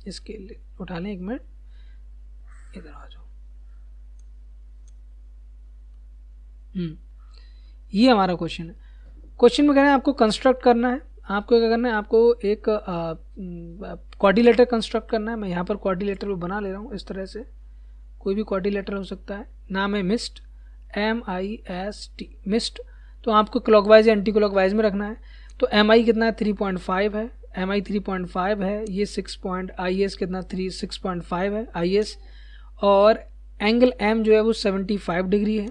इसके लिए उठा लें, एक मिनट इधर आ जाओ। ये हमारा क्वेश्चन है। क्वेश्चन में कह रहे हैं आपको कंस्ट्रक्ट करना है, आपको क्या करना है, आपको एक क्वाड्रिलेटर कंस्ट्रक्ट करना है। मैं यहाँ पर क्वाड्रिलेटर बना ले रहा हूँ इस तरह से, कोई भी क्वाड्रिलेटर हो सकता है। नाम है मिस्ट, MIST, मिस्ट। तो आपको क्लॉकवाइज या एंटी क्लॉकवाइज में रखना है। तो MI कितना है, 3.5 है, MI 3.5 है। ये IS कितना 6.5 है IS। और एंगल M जो है वो 75 डिग्री है,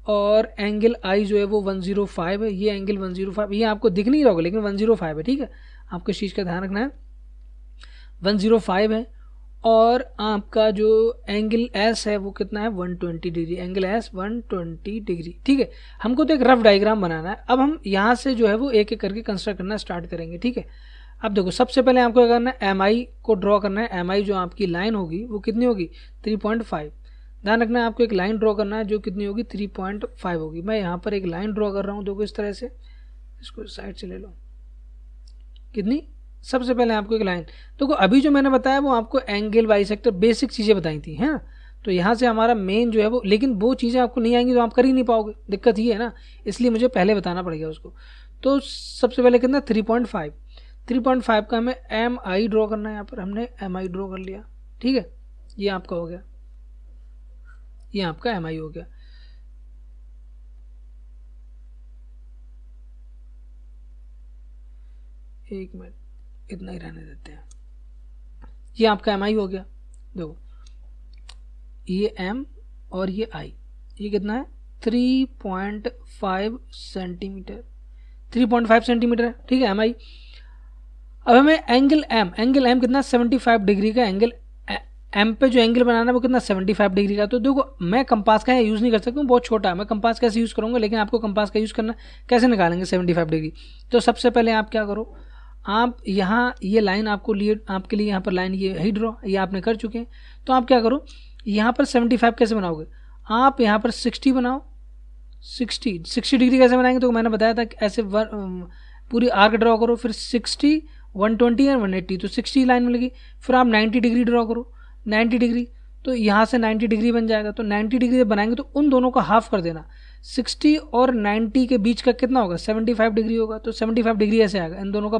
और एंगल I जो है वो 105 है। ये एंगल 105, ये आपको दिख नहीं रहा होगा लेकिन 105 है, ठीक है। आपको इस चीज़ का ध्यान रखना है, 105 है। और आपका जो एंगल S है वो कितना है, 120 डिग्री। एंगल S 120 डिग्री, ठीक है। हमको तो एक रफ डायग्राम बनाना है। अब हम यहाँ से जो है वो एक एक करके कंस्ट्रक्ट करना स्टार्ट करेंगे, ठीक है। अब देखो, सबसे पहले आपको क्या करना है, MI को ड्रॉ करना है। MI जो आपकी लाइन होगी वो कितनी होगी, 3.5। ध्यान रखना है, आपको एक लाइन ड्रॉ करना है जो कितनी होगी, 3.5 होगी। मैं यहाँ पर एक लाइन ड्रॉ कर रहा हूँ, देखो इस तरह से, इसको साइड से ले लो। कितनी, सबसे पहले आपको एक लाइन, देखो अभी जो मैंने बताया वो आपको एंगल बाइसेक्टर बेसिक चीज़ें बताई थी, है ना। तो यहाँ से हमारा मेन जो है वो, लेकिन वो चीज़ें आपको नहीं आएंगी तो आप कर ही नहीं पाओगे, दिक्कत ये है ना, इसलिए मुझे पहले बताना पड़ेगा उसको। तो सबसे पहले कितना, 3.5 का हमें MI ड्रॉ करना है। यहाँ पर हमने MI ड्रॉ कर लिया, ठीक है। ये आपका हो गया, ये आपका MI हो गया। एक मिनट, इतना ही रहने देते हैं। ये आपका MI हो गया। देखो ये M और ये I, ये कितना है, 3.5 सेंटीमीटर, 3.5 सेंटीमीटर है, ठीक है, MI। अब हमें एंगल M कितना, 75 डिग्री का एंगल। M पे जो एंगल बनाना है वो कितना, 75 डिग्री का। तो देखो मैं कंपास का यूज़ नहीं कर सकता हूँ, बहुत छोटा है, मैं कंपास कैसे यूज़ करूँगा, लेकिन आपको कंपास का यूज़ करना, कैसे निकालेंगे 75 डिग्री। तो सबसे पहले आप क्या करो, आप यहाँ ये लाइन आपको लिए, आपके लिए यहाँ पर लाइन ये ही ड्रॉ, ये आपने कर चुके हैं। तो आप क्या करो, यहाँ पर 75 कैसे बनाओगे, आप यहाँ पर 60 बनाओ। 60 डिग्री कैसे बनाएंगे, तो मैंने बताया था कि ऐसे पूरी आर्क ड्रॉ करो, फिर 60, 120 और 180, तो 60 लाइन मिलेगी। फिर आप 90 डिग्री ड्रॉ करो, 90 डिग्री, तो यहाँ से 90 डिग्री बन जाएगा। तो 90 डिग्री जब बनाएंगे तो उन दोनों का हाफ कर देना, 60 और 90 के बीच का कितना होगा, 75 डिग्री होगा। तो 75 डिग्री ऐसे आएगा, इन दोनों का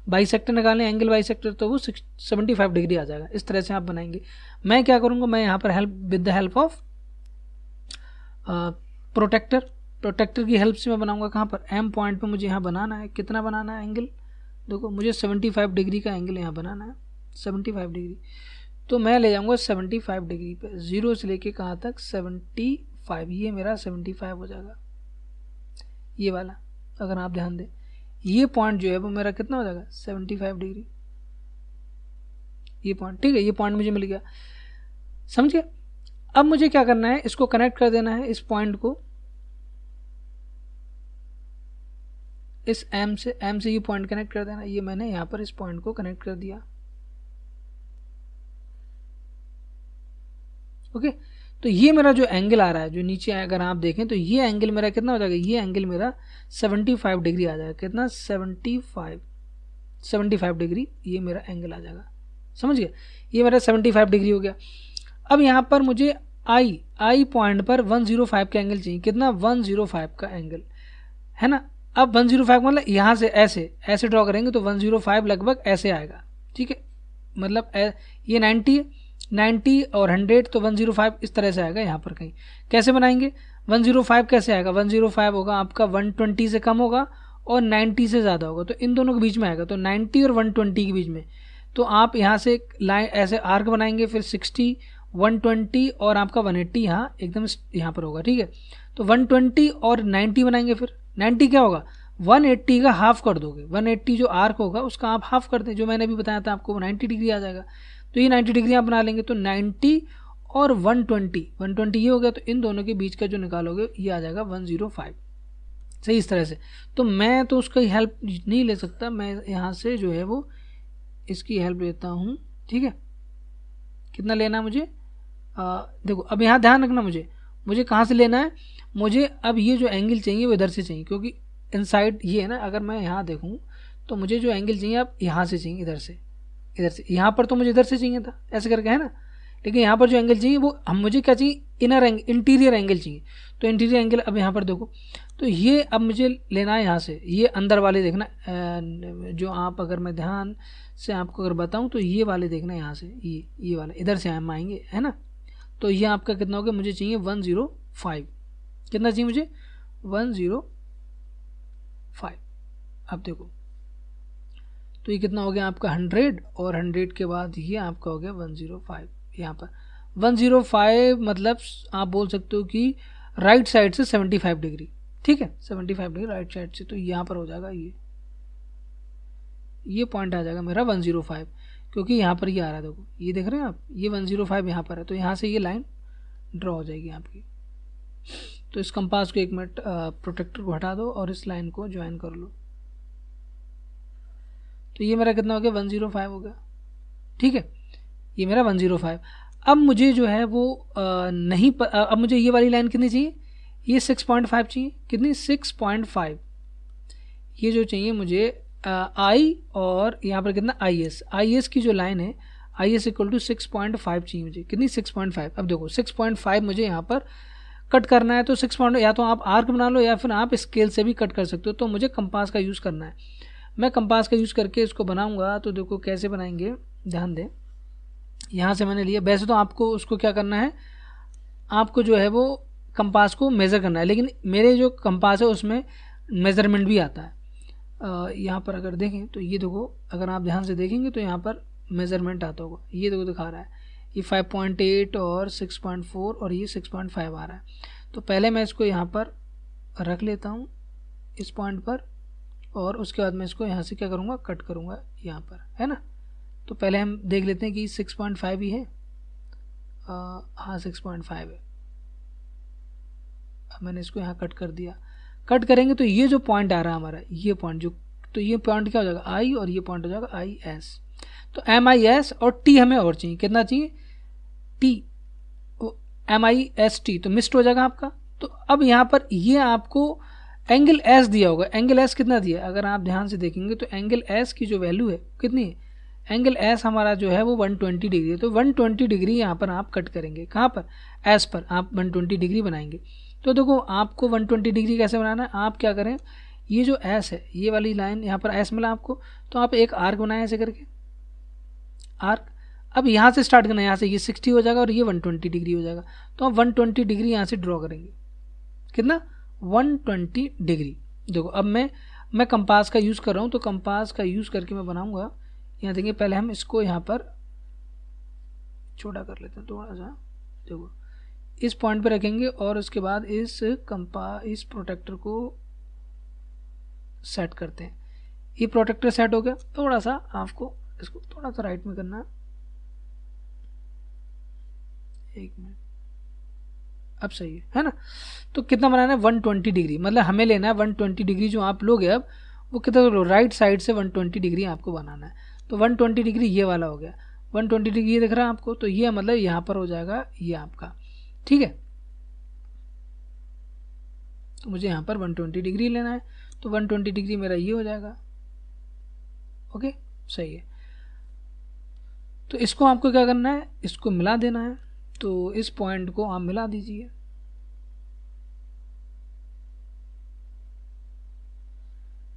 बाइसेक्टर निकालें, एंगल बाइसेक्टर, तो वो 75 डिग्री आ जाएगा। इस तरह से आप बनाएंगे। मैं क्या करूँगा, मैं यहाँ पर with the help of protractor की हेल्प से मैं बनाऊंगा। कहाँ पर, M पॉइंट पे मुझे यहाँ बनाना है। कितना बनाना है एंगल, देखो मुझे 75 डिग्री का एंगल यहाँ बनाना है, 75 डिग्री। तो मैं ले जाऊंगा 75 डिग्री पे, 0 से लेके कहाँ तक, 75। ये मेरा 75 हो जाएगा, ये वाला। अगर आप ध्यान दें, ये पॉइंट जो है वो मेरा कितना हो जाएगा, 75 डिग्री, ये पॉइंट, ठीक है। ये पॉइंट मुझे मिल गया, समझिए। अब मुझे क्या करना है, इसको कनेक्ट कर देना है, इस पॉइंट को इस M से ये पॉइंट कनेक्ट कर देना। ये मैंने यहाँ पर इस पॉइंट को कनेक्ट कर दिया, ओके। तो ये मेरा जो एंगल आ रहा है, जो नीचे अगर आप देखें तो ये एंगल मेरा कितना हो जाएगा, ये एंगल मेरा 75 डिग्री आ जाएगा। कितना, 75 डिग्री ये मेरा एंगल आ जाएगा, समझ गए। ये मेरा 75 डिग्री हो गया। अब यहाँ पर मुझे आई पॉइंट पर 105 का एंगल चाहिए। कितना, 105 का एंगल, है ना। अब 105 मतलब यहाँ से ऐसे ड्रॉ करेंगे तो 105 लगभग ऐसे आएगा, ठीक है। मतलब ये 90 और 100, तो 105 इस तरह से आएगा। यहाँ पर कहीं कैसे बनाएंगे, 105 कैसे आएगा, 105 होगा आपका 120 से कम होगा और 90 से ज़्यादा होगा, तो इन दोनों के बीच में आएगा। तो 90 और 120 के बीच में, तो आप यहाँ से लाइन ऐसे आर्क बनाएंगे, फिर 60, 120 और आपका 180 यहाँ एकदम यहाँ पर होगा, ठीक है। तो 120 और 90 बनाएंगे, फिर 90 क्या होगा, 180 का हाफ कर दोगे। 180 जो आर्क होगा उसका आप हाफ कर दें, जो मैंने अभी बताया था आपको, 90 डिग्री आ जाएगा। तो ये 90 डिग्री आप बना लेंगे। तो 90 और 120 ये हो गया। तो इन दोनों के बीच का जो निकालोगे ये आ जाएगा 105, सही, इस तरह से। तो मैं तो उसका हेल्प नहीं ले सकता, मैं यहाँ से जो है वो इसकी हेल्प लेता हूँ, ठीक है। कितना लेना है मुझे, देखो अब यहाँ ध्यान रखना, मुझे कहाँ से लेना है, मुझे अब ये जो एंगल चाहिए वो इधर से चाहिए, क्योंकि इनसाइड ये है ना। अगर मैं यहाँ देखूँ तो मुझे जो एंगल चाहिए अब यहाँ से चाहिए, इधर से। यहाँ पर तो मुझे इधर से चाहिए था, ऐसे करके, है ना। लेकिन यहाँ पर जो एंगल चाहिए वो मुझे क्या चाहिए, इनर एंगल, इंटीरियर एंगल चाहिए। तो इंटीरियर एंगल अब यहाँ पर देखो, तो ये अब मुझे लेना है यहाँ से, ये अंदर वाले देखना, जो आप अगर मैं ध्यान से आपको अगर बताऊँ तो ये वाले देखना यहाँ से, ये वाले इधर से हम आएंगे, है ना। तो ये आपका कितना हो गया, मुझे चाहिए 105, कितना चाहिए मुझे 105। अब देखो तो ये कितना हो गया आपका 100, और 100 के बाद ये आपका हो गया 105। यहाँ पर 105 मतलब आप बोल सकते हो कि राइट साइड से 75 डिग्री, ठीक है, 75 डिग्री राइट साइड से। तो यहाँ पर हो जाएगा ये पॉइंट आ जाएगा मेरा 105, क्योंकि यहाँ पर ये आ रहा है, देखो ये देख रहे हैं आप, ये 105 यहाँ पर है। तो यहाँ से ये लाइन ड्रॉ हो जाएगी आपकी। तो इस कंपास को 1 मिनट प्रोटेक्टर को हटा दो और इस लाइन को ज्वाइन कर लो। तो ये मेरा कितना हो गया 105 हो गया, ठीक है, ये मेरा 105। अब मुझे जो है वो अब मुझे ये वाली लाइन कितनी चाहिए, ये 6.5 चाहिए, कितनी 6.5, ये जो चाहिए मुझे आई, और यहाँ पर कितना आई एस की जो लाइन है आई एस इक्वल टू 6.5 चाहिए मुझे, कितनी 6.5। अब देखो 6.5 मुझे यहाँ पर कट करना है, तो 6 या तो आप आर्क बना लो या फिर आप स्केल से भी कट कर सकते हो। तो मुझे कंपास का यूज़ करना है, मैं कंपास का यूज़ करके इसको बनाऊंगा। तो देखो कैसे बनाएंगे, ध्यान दें, यहाँ से मैंने लिया। वैसे तो आपको उसको क्या करना है, आपको जो है वो कंपास को मेज़र करना है, लेकिन मेरे जो कंपास है उसमें मेज़रमेंट भी आता है। यहाँ पर अगर देखें तो ये देखो, अगर आप ध्यान से देखेंगे तो यहाँ पर मेज़रमेंट आता होगा, ये देखो दिखा रहा है, ये 5.8 और 6.4 और ये 6.5 आ रहा है। तो पहले मैं इसको यहाँ पर रख लेता हूँ इस पॉइंट पर, और उसके बाद मैं इसको यहाँ से क्या करूँगा, कट करूँगा यहाँ पर, है ना। तो पहले हम देख लेते हैं कि 6.5 ही है, हाँ 6.5 है। अब मैंने इसको यहाँ कट कर दिया। कट करेंगे तो ये जो पॉइंट आ रहा है हमारा, ये पॉइंट जो, तो ये पॉइंट क्या हो जाएगा आई, और ये पॉइंट हो जाएगा आई एस। तो एम आई एस और टी हमें और चाहिए, कितना चाहिए T, M I S T, तो मिस्ड हो जाएगा आपका। तो अब यहाँ पर ये आपको एंगल एस दिया होगा, एंगल एस कितना दिया, अगर आप ध्यान से देखेंगे तो एंगल एस की जो वैल्यू है कितनी है, एंगल एस हमारा जो है वो 120 डिग्री है। तो 120 डिग्री यहाँ पर आप कट करेंगे, कहाँ पर, एस पर आप 120 डिग्री बनाएंगे। तो देखो आपको 120 डिग्री कैसे बनाना है, आप क्या करें, ये जो एस है, ये वाली लाइन यहाँ पर एस मिला आपको, तो आप एक आर्क बनाएं ऐसे करके, आर्क। अब यहाँ से स्टार्ट करना है, यहाँ से ये 60 हो जाएगा और ये 120 डिग्री हो जाएगा। तो आप 120 डिग्री यहाँ से ड्रॉ करेंगे, कितना 120 डिग्री। देखो अब मैं कंपास का यूज़ कर रहा हूँ, तो कंपास का यूज़ करके मैं बनाऊँगा। यहाँ देखिए पहले हम इसको यहाँ पर छोटा कर लेते हैं थोड़ा सा, देखो इस पॉइंट पे रखेंगे और उसके बाद इस प्रोटेक्टर को सेट करते हैं। ये प्रोटेक्टर सेट हो गया, थोड़ा सा आपको इसको थोड़ा सा राइट में करना है, 1 मिनट, अब सही है ना। तो कितना बनाना है 120 डिग्री, मतलब हमें लेना है 120 डिग्री, जो आप लोगे अब वो कितना, राइट साइड से 120 डिग्री आपको बनाना है। तो 120 डिग्री ये वाला हो गया, 120 डिग्री ये दिख रहा है आपको, तो ये मतलब यहाँ पर हो जाएगा ये आपका, ठीक है। तो मुझे यहाँ पर 120 डिग्री लेना है, तो 120 डिग्री मेरा ये हो जाएगा, ओके सही है। तो इसको आपको क्या करना है, इसको मिला देना है। तो इस पॉइंट को आप मिला दीजिए,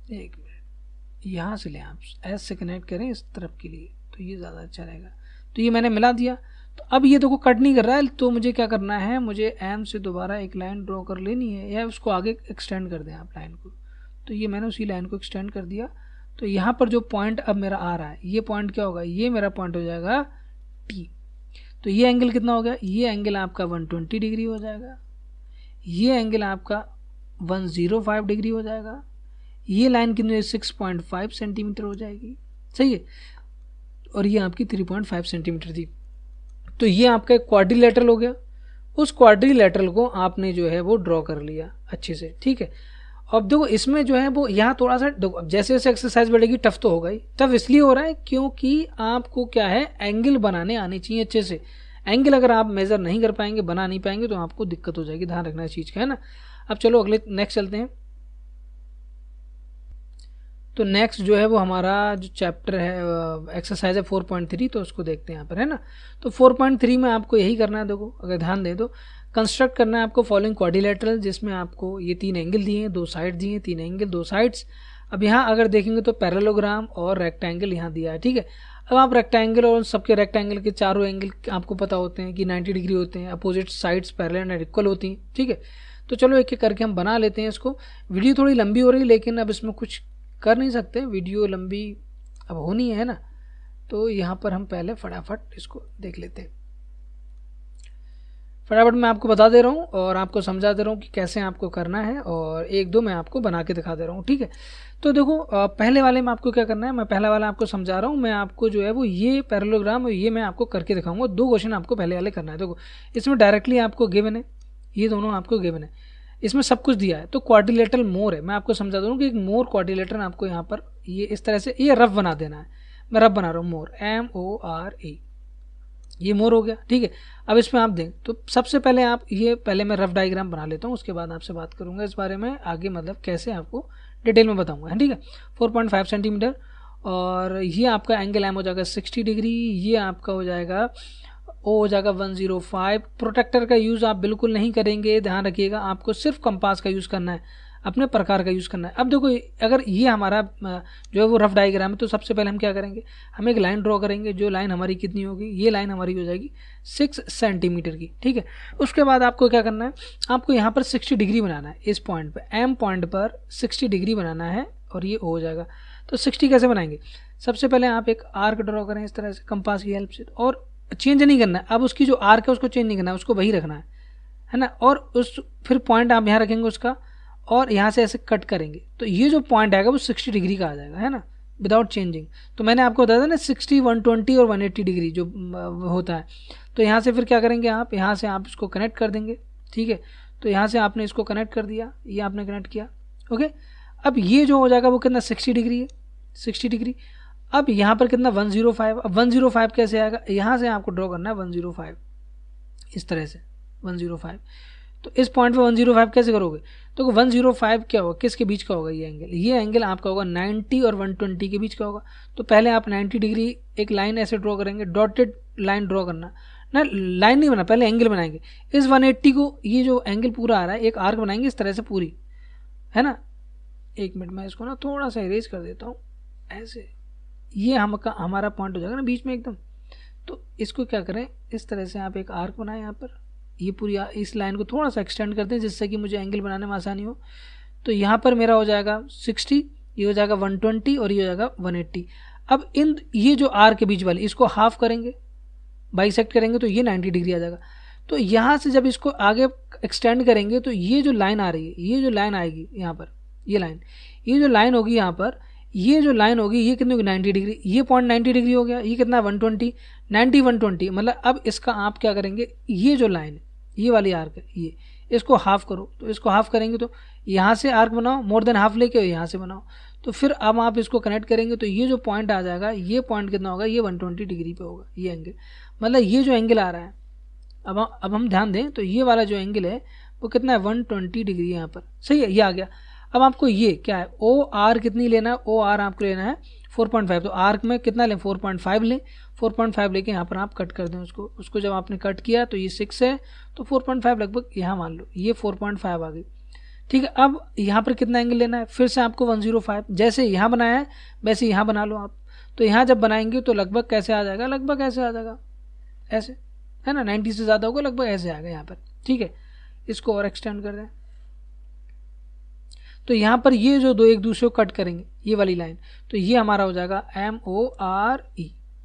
एक मिनट, यहाँ से ले आप एस से कनेक्ट करें इस तरफ के लिए, तो ये ज़्यादा अच्छा रहेगा। तो ये मैंने मिला दिया। तो अब ये देखो कट नहीं कर रहा है, तो मुझे क्या करना है, मुझे एम से दोबारा एक लाइन ड्रॉ कर लेनी है, या उसको आगे एक्सटेंड कर दें आप लाइन को। तो ये मैंने उसी लाइन को एक्सटेंड कर दिया। तो यहाँ पर जो पॉइंट अब मेरा आ रहा है, ये पॉइंट क्या होगा, ये मेरा पॉइंट हो जाएगा टी। तो ये एंगल कितना हो गया, ये एंगल आपका 120 डिग्री हो जाएगा, ये एंगल आपका 105 डिग्री हो जाएगा, ये लाइन कितनी 6.5 सेंटीमीटर हो जाएगी, सही है, और ये आपकी 3.5 सेंटीमीटर थी। तो ये आपका एक क्वाड्रिलेटरल हो गया। उस क्वाड्रिलेटरल को आपने जो है वो ड्रॉ कर लिया अच्छे से, ठीक है। अब देखो इसमें जो है वो यहाँ थोड़ा सा देखो, जैसे जैसे एक्सरसाइज बढ़ेगी टफ तो होगा ही। टफ इसलिए हो रहा है क्योंकि आपको क्या है, एंगल बनाने आने चाहिए अच्छे से। एंगल अगर आप मेजर नहीं कर पाएंगे, बना नहीं पाएंगे, तो आपको दिक्कत हो जाएगी, ध्यान रखना इस चीज़ का, है ना। अब चलो अगले नेक्स्ट चलते हैं। तो नेक्स्ट जो है वो हमारा जो चैप्टर है एक्सरसाइज है 4.3, तो उसको देखते हैं यहाँ पर, है ना। तो 4.3 में आपको यही करना है। देखो अगर ध्यान दें तो कंस्ट्रक्ट करना है आपको फॉलोइंग क्वाड्रिलेटरल, जिसमें आपको ये 3 एंगल दिए हैं, 2 साइड दिए हैं, 3 एंगल 2 साइड्स। अब यहाँ अगर देखेंगे तो पैरेललोग्राम और रेक्टेंगल यहाँ दिया है, ठीक है। अब आप रेक्टेंगल और सबके रेक्टेंगल के चारों एंगल आपको पता होते हैं कि 90 डिग्री होते हैं, opposite sides parallel and equal होती हैं, ठीक है। तो चलो एक एक करके हम बना लेते हैं इसको। वीडियो थोड़ी लंबी हो रही है, लेकिन अब इसमें कुछ कर नहीं सकते, वीडियो लंबी अब होनी है ना। तो यहाँ पर हम पहले फटाफट इसको देख लेते हैं। फटाफट मैं आपको बता दे रहा हूँ और आपको समझा दे रहा हूँ कि कैसे आपको करना है, और 1-2 मैं आपको बना के दिखा दे रहा हूँ, ठीक है। तो देखो पहले वाले में आपको क्या करना है, मैं पहला वाला आपको समझा रहा हूँ। मैं आपको जो है वो ये पैरेललोग्राम और ये मैं आपको करके दिखाऊंगा। 2 क्वेश्चन आपको पहले वाले करना है। देखो इसमें डायरेक्टली आपको गिवन है, ये दोनों आपको गिवन है, इसमें सब कुछ दिया है। तो क्वाड्रिलेटरल मोर है, मैं आपको समझा दूँ कि एक मोर क्वाड्रिलेटरल आपको यहाँ पर ये इस तरह से ये रफ बना देना है। मैं रफ बना रहा हूँ, मोर MORE, ये मोर हो गया, ठीक है। अब इसमें आप दें तो सबसे पहले आप ये पहले मैं रफ डायग्राम बना लेता हूँ, उसके बाद आपसे बात करूंगा इस बारे में आगे, मतलब कैसे आपको डिटेल में बताऊंगा, ठीक है। 4.5 सेंटीमीटर, और ये आपका एंगल एम हो जाएगा 60 डिग्री, ये आपका हो जाएगा ओ हो जाएगा 105। प्रोटेक्टर का यूज़ आप बिल्कुल नहीं करेंगे, ध्यान रखिएगा, आपको सिर्फ कंपास का यूज़ करना है, अपने प्रकार का यूज़ करना है। अब देखो अगर ये हमारा जो है वो रफ डायग्राम है, तो सबसे पहले हम क्या करेंगे, हम एक लाइन ड्रॉ करेंगे। जो लाइन हमारी कितनी होगी, ये लाइन हमारी हो जाएगी 6 सेंटीमीटर की, ठीक है। उसके बाद आपको क्या करना है, आपको यहाँ पर 60 डिग्री बनाना है, इस पॉइंट पर एम पॉइंट पर 60 डिग्री बनाना है, और ये हो जाएगा। तो 60 कैसे बनाएंगे, सबसे पहले आप एक आर्क ड्रॉ करें इस तरह से कंपास की हेल्प से, और चेंज नहीं करना है। अब उसकी जो आर्क है उसको चेंज नहीं करना है, उसको वही रखना है ना। और उस फिर पॉइंट आप यहाँ रखेंगे उसका, और यहाँ से ऐसे कट करेंगे, तो ये जो पॉइंट आएगा वो 60 डिग्री का आ जाएगा, है ना, विदाउट चेंजिंग। तो मैंने आपको बताया था ना 60, 120 और 180 डिग्री जो होता है। तो यहाँ से फिर क्या करेंगे, आप यहाँ से आप इसको कनेक्ट कर देंगे, ठीक है। तो यहाँ से आपने इसको कनेक्ट कर दिया, ये आपने कनेक्ट किया, ओके। अब ये जो हो जाएगा वो कितना 60 डिग्री है, 60 डिग्री। अब यहाँ पर कितना 105। अब 105 कैसे आएगा, यहाँ से आपको ड्रॉ करना है 105, इस तरह से 105। तो इस पॉइंट पे 105 कैसे करोगे, तो 105 क्या होगा, किसके बीच का होगा, ये एंगल आपका होगा 90 और 120 के बीच का होगा। तो पहले आप 90 डिग्री एक लाइन ऐसे ड्रॉ करेंगे, डॉटेड लाइन ड्रॉ करना ना, लाइन नहीं बना, पहले एंगल बनाएंगे। इस 180 को, ये जो एंगल पूरा आ रहा है, एक आर्क बनाएंगे इस तरह से पूरी, है ना। 1 मिनट मैं इसको ना थोड़ा सा इरेज कर देता हूँ, ऐसे ये हमारा पॉइंट हो जाएगा ना बीच में एकदम। तो इसको क्या करें, इस तरह से आप एक आर्क बनाएं यहाँ पर, ये पूरी इस लाइन को थोड़ा सा एक्सटेंड करते हैं जिससे कि मुझे एंगल बनाने में आसानी हो। तो यहाँ पर मेरा हो जाएगा 60, ये हो जाएगा 120 और ये हो जाएगा 180। अब ये जो आर के बीच वाली इसको हाफ करेंगे, बाइसेक्ट करेंगे, तो ये 90 डिग्री आ जाएगा। तो यहाँ से जब इसको आगे एक्सटेंड करेंगे तो ये जो लाइन आ रही है, ये जो लाइन आएगी यहाँ पर, ये जो लाइन होगी यहाँ पर, ये जो लाइन होगी ये कितनी होगी 90 डिग्री। ये पॉइंट 90 डिग्री हो गया, ये कितना 120, 90 120। मतलब अब इसका आप क्या करेंगे, ये जो लाइन है, ये वाली आर्क है, ये इसको हाफ करो। तो इसको हाफ करेंगे तो यहाँ से आर्क बनाओ, मोर देन हाफ लेके यहाँ से बनाओ। तो फिर अब आप इसको कनेक्ट करेंगे तो ये जो पॉइंट आ जाएगा, ये पॉइंट कितना होगा, ये 120 डिग्री पे होगा ये एंगल। मतलब ये जो एंगल आ रहा है, अब हम ध्यान दें तो ये वाला जो एंगल है वो कितना है 120 डिग्री यहाँ पर, सही है, ये आ गया। अब आपको ये क्या है, ओ आर कितनी लेना है, ओ आर आपको लेना है 4.5। तो आर्क में कितना लें, 4.5 लें। 4.5 लेके यहाँ पर आप कट कर दें उसको जब आपने कट किया तो ये 6 है, तो 4.5 लगभग यहाँ मान लो, ये 4.5 आ गई, ठीक है। अब यहाँ पर कितना एंगल लेना है, फिर से आपको 105, जैसे यहाँ बनाया है वैसे यहाँ बना लो आप। तो यहाँ जब बनाएंगे तो लगभग कैसे आ जाएगा, लगभग ऐसे आ जाएगा, ऐसे, है ना, 90 से ज़्यादा होगा, लगभग ऐसे आ गया यहाँ पर, ठीक है। इसको और एक्सटेंड कर दें, तो यहाँ पर ये जो दो एक दूसरे को कट करेंगे, ये वाली लाइन, तो ये हमारा हो जाएगा MORE,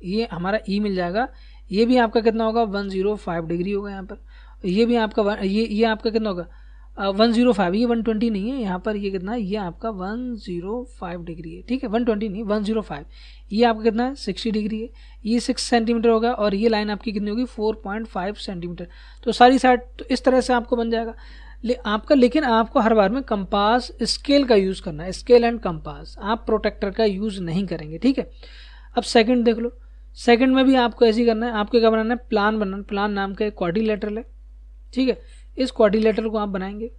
ये हमारा E मिल जाएगा। ये भी आपका कितना होगा 105 डिग्री होगा यहाँ पर। ये भी आपका ये आपका कितना होगा 105, ये 120 नहीं है यहाँ पर, ये कितना है, ये आपका 105 डिग्री है, ठीक है, 120 नहीं 105। ये आपका कितना है 60 डिग्री है, ये 6 सेंटीमीटर होगा, और ये लाइन आपकी कितनी होगी 4.5 सेंटीमीटर। तो सारी साइड तो इस तरह से आपको बन जाएगा लेकिन आपको हर बार में कंपास स्केल का यूज़ करना है, स्केल एंड कंपास, आप प्रोटेक्टर का यूज़ नहीं करेंगे, ठीक है। अब सेकंड देख लो, सेकंड में भी आपको ऐसे ही करना है। आपको क्या बनाना है, प्लान बनाना, प्लान नाम का एक क्वाड्रिलेटरल है, ठीक है। इस क्वाड्रिलेटरल को आप बनाएंगे,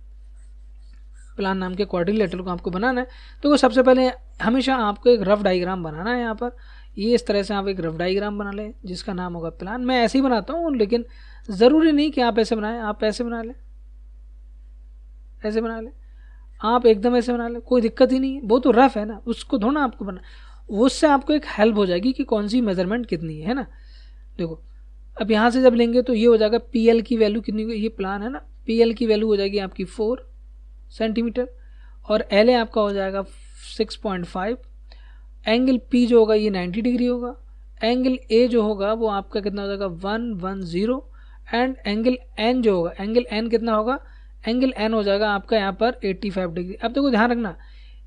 प्लान नाम के क्वाड्रिलेटरल को आपको बनाना है। तो सबसे पहले हमेशा आपको एक रफ डायग्राम बनाना है यहाँ पर। ये इस तरह से आप एक रफ डायग्राम बना लें जिसका नाम होगा प्लान। मैं ऐसे ही बनाता हूँ, लेकिन ज़रूरी नहीं कि आप ऐसे बनाएं, आप ऐसे बना लें, ऐसे बना लें, आप एकदम ऐसे बना लें, कोई दिक्कत ही नहीं है। वो तो रफ है ना, उसको थोड़ा आपको बना, उससे आपको एक हेल्प हो जाएगी कि कौन सी मेजरमेंट कितनी है ना। देखो अब यहाँ से जब लेंगे तो ये हो जाएगा PL की वैल्यू कितनी, ये प्लान है ना, PL की वैल्यू हो जाएगी आपकी 4 सेंटीमीटर और LA आपका हो जाएगा 6.5। एंगल P जो होगा ये 90 डिग्री होगा। एंगल A जो होगा वो आपका कितना हो जाएगा 110। एंड एंगल N जो होगा, एंगल N कितना होगा, एंगल N हो जाएगा आपका यहाँ पर 85 डिग्री। अब देखो ध्यान रखना,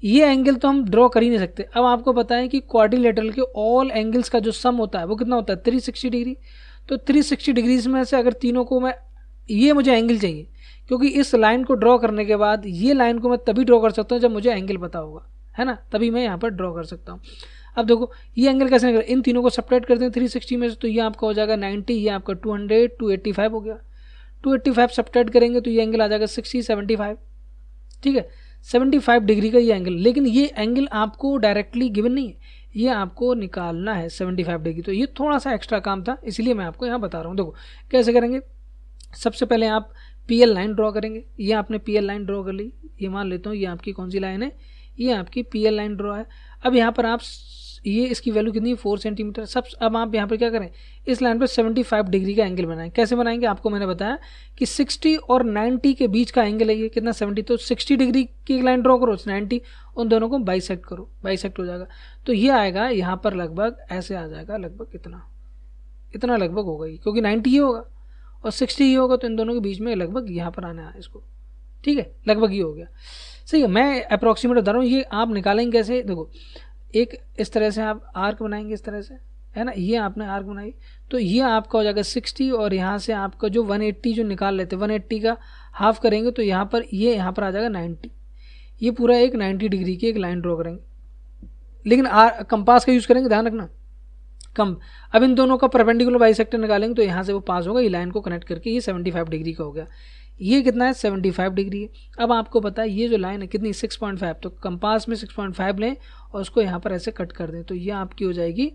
ये एंगल तो हम ड्रॉ कर ही नहीं सकते। अब आपको पता है कि क्वाड्रिलेटरल के ऑल एंगल्स का जो सम होता है वो कितना होता है 360 डिग्री। तो 360 डिग्रीज में से अगर तीनों को मैं, ये मुझे एंगल चाहिए, क्योंकि इस लाइन को ड्रॉ करने के बाद ये लाइन को मैं तभी ड्रॉ कर सकता हूँ जब मुझे एंगल पता होगा, है ना, तभी मैं यहाँ पर ड्रॉ कर सकता हूँ। अब देखो ये एंगल कैसे निकल, इन तीनों को सेपरेट करते हैं 360 में से, तो ये आपका हो जाएगा 90, ये आपका 200, 285 हो गया। 285 सेपरेट करेंगे तो ये एंगल आ जाएगा 60, 75, ठीक है, 75 डिग्री का ये एंगल। लेकिन ये एंगल आपको डायरेक्टली गिवन नहीं है, ये आपको निकालना है 75 डिग्री। तो ये थोड़ा सा एक्स्ट्रा काम था, इसलिए मैं आपको यहाँ बता रहा हूँ। देखो कैसे करेंगे, सबसे पहले आप PL लाइन ड्रॉ करेंगे। ये आपने PL लाइन ड्रॉ कर ली, ये मान लेता हूँ ये आपकी कौन सी लाइन है, ये आपकी PL लाइन ड्रॉ है। अब यहाँ पर आप ये इसकी वैल्यू कितनी है 4 सेंटीमीटर। सब अब आप यहाँ पर क्या करें, इस लाइन पर 75 डिग्री का एंगल बनाएं। कैसे बनाएंगे, आपको मैंने बताया कि 60 और 90 के बीच का एंगल है ये कितना 70, तो 60 डिग्री की एक लाइन ड्रॉ करो, 90, उन दोनों को बाइसेक्ट करो, बाइसेक्ट हो जाएगा। तो ये आएगा यहाँ पर लगभग ऐसे आ जाएगा, लगभग इतना लगभग होगा ये, क्योंकि 90 ये होगा और 60 ये होगा, तो इन दोनों के बीच में लगभग यहाँ पर आना है इसको, ठीक है, लगभग ये हो गया। सही है, मैं अप्रॉक्सीमेट बता रहा हूँ। ये आप निकालेंगे कैसे, देखो एक इस तरह से आप आर्क बनाएंगे, इस तरह से, है ना, ये आपने आर्क बनाई, तो ये आपका हो जाएगा 60 और यहाँ से आपका जो 180 जो निकाल लेते हैं 180 का हाफ करेंगे तो यहाँ पर ये यहाँ पर आ जाएगा 90। ये पूरा एक 90 डिग्री की एक लाइन ड्रॉ करेंगे, लेकिन कंपास का यूज़ करेंगे, ध्यान रखना कम। अब इन दोनों का परपेंडिकुलर बाइसेक्टर निकालेंगे तो यहाँ से वो पास होगा, ये लाइन को कनेक्ट करके ये 75 डिग्री का हो गया। ये कितना है 75 डिग्री है। अब आपको पता है ये जो लाइन है कितनी 6.5, तो कंपास में 6.5 लें और उसको यहाँ पर ऐसे कट कर दें, तो ये आपकी हो जाएगी,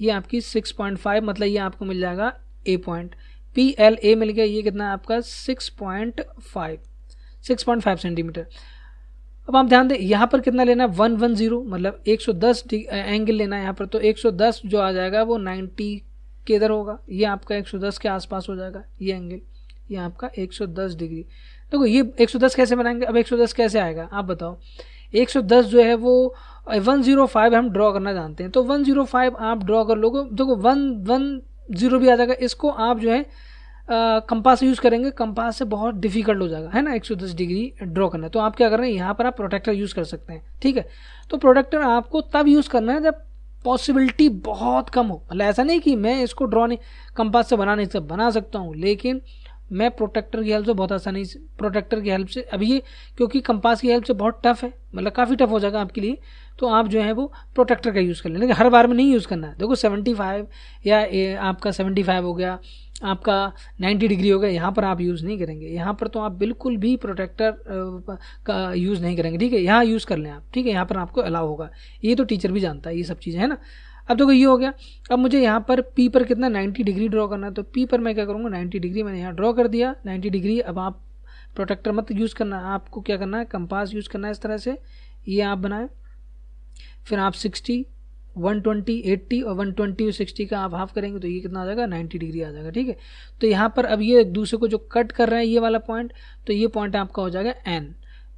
ये आपकी 6.5, मतलब ये आपको मिल जाएगा A पॉइंट, PLA मिल गया। ये कितना है आपका 6.5 सेंटीमीटर। अब आप ध्यान दें यहाँ पर कितना लेना है 110, मतलब 110 एंगल लेना है यहाँ पर, तो 110 जो आ जाएगा वो 90 के इधर होगा, ये आपका 110 के आसपास हो जाएगा ये एंगल, ये आपका 110 डिग्री। देखो ये 110 कैसे बनाएंगे, अब 110 कैसे आएगा आप बताओ। 110 जो है वो 105 हम ड्रॉ करना जानते हैं, तो 105 आप ड्रॉ कर लोगे। देखो 110 भी आ जाएगा, इसको आप जो है कंपास यूज़ करेंगे, कंपास से बहुत डिफिकल्ट हो जाएगा, है ना, 110 डिग्री ड्रॉ करना है। तो आप क्या कर रहे हैं, यहाँ पर आप प्रोटेक्टर यूज़ कर सकते हैं, ठीक है। तो प्रोटेक्टर आपको तब यूज़ करना है जब पॉसिबिलिटी बहुत कम हो, मतलब ऐसा नहीं कि मैं इसको ड्रॉ नहीं कंपास से बना नहीं सकता, बना सकता हूँ, लेकिन मैं प्रोटेक्टर की हेल्प से बहुत आसानी से, प्रोटेक्टर की हेल्प से, अभी ये क्योंकि कंपास की हेल्प से बहुत टफ है, मतलब काफ़ी टफ हो जाएगा आपके लिए, तो आप जो है वो प्रोटेक्टर का यूज़ कर लें, लेकिन हर बार में नहीं यूज़ करना है। देखो 75 या आपका 75 हो गया, आपका 90 डिग्री हो गया, यहाँ पर आप यूज़ नहीं करेंगे, यहाँ पर तो आप बिल्कुल भी प्रोटेक्टर का यूज़ नहीं करेंगे, ठीक है। यहाँ यूज़ कर लें आप, ठीक है, यहाँ पर आपको अलाउ होगा, ये तो टीचर भी जानता है ये सब चीज़ें, है ना। अब देखो ये हो गया। अब मुझे यहाँ पर P पर कितना 90 डिग्री ड्रॉ करना है, तो P पर मैं क्या करूँगा 90 डिग्री मैंने यहाँ ड्रॉ कर दिया 90 डिग्री। अब आप प्रोटेक्टर मत यूज़ करना, आपको क्या करना है कंपास यूज़ करना है, इस तरह से ये आप बनाए, फिर आप 60, 120, 80 और 120 और 60 का आप हाफ करेंगे तो ये कितना आ जाएगा 90 डिग्री आ जाएगा, ठीक है। तो यहाँ पर अब ये दूसरे को जो कट कर रहा है ये वाला पॉइंट, तो ये पॉइंट आपका हो जाएगा N,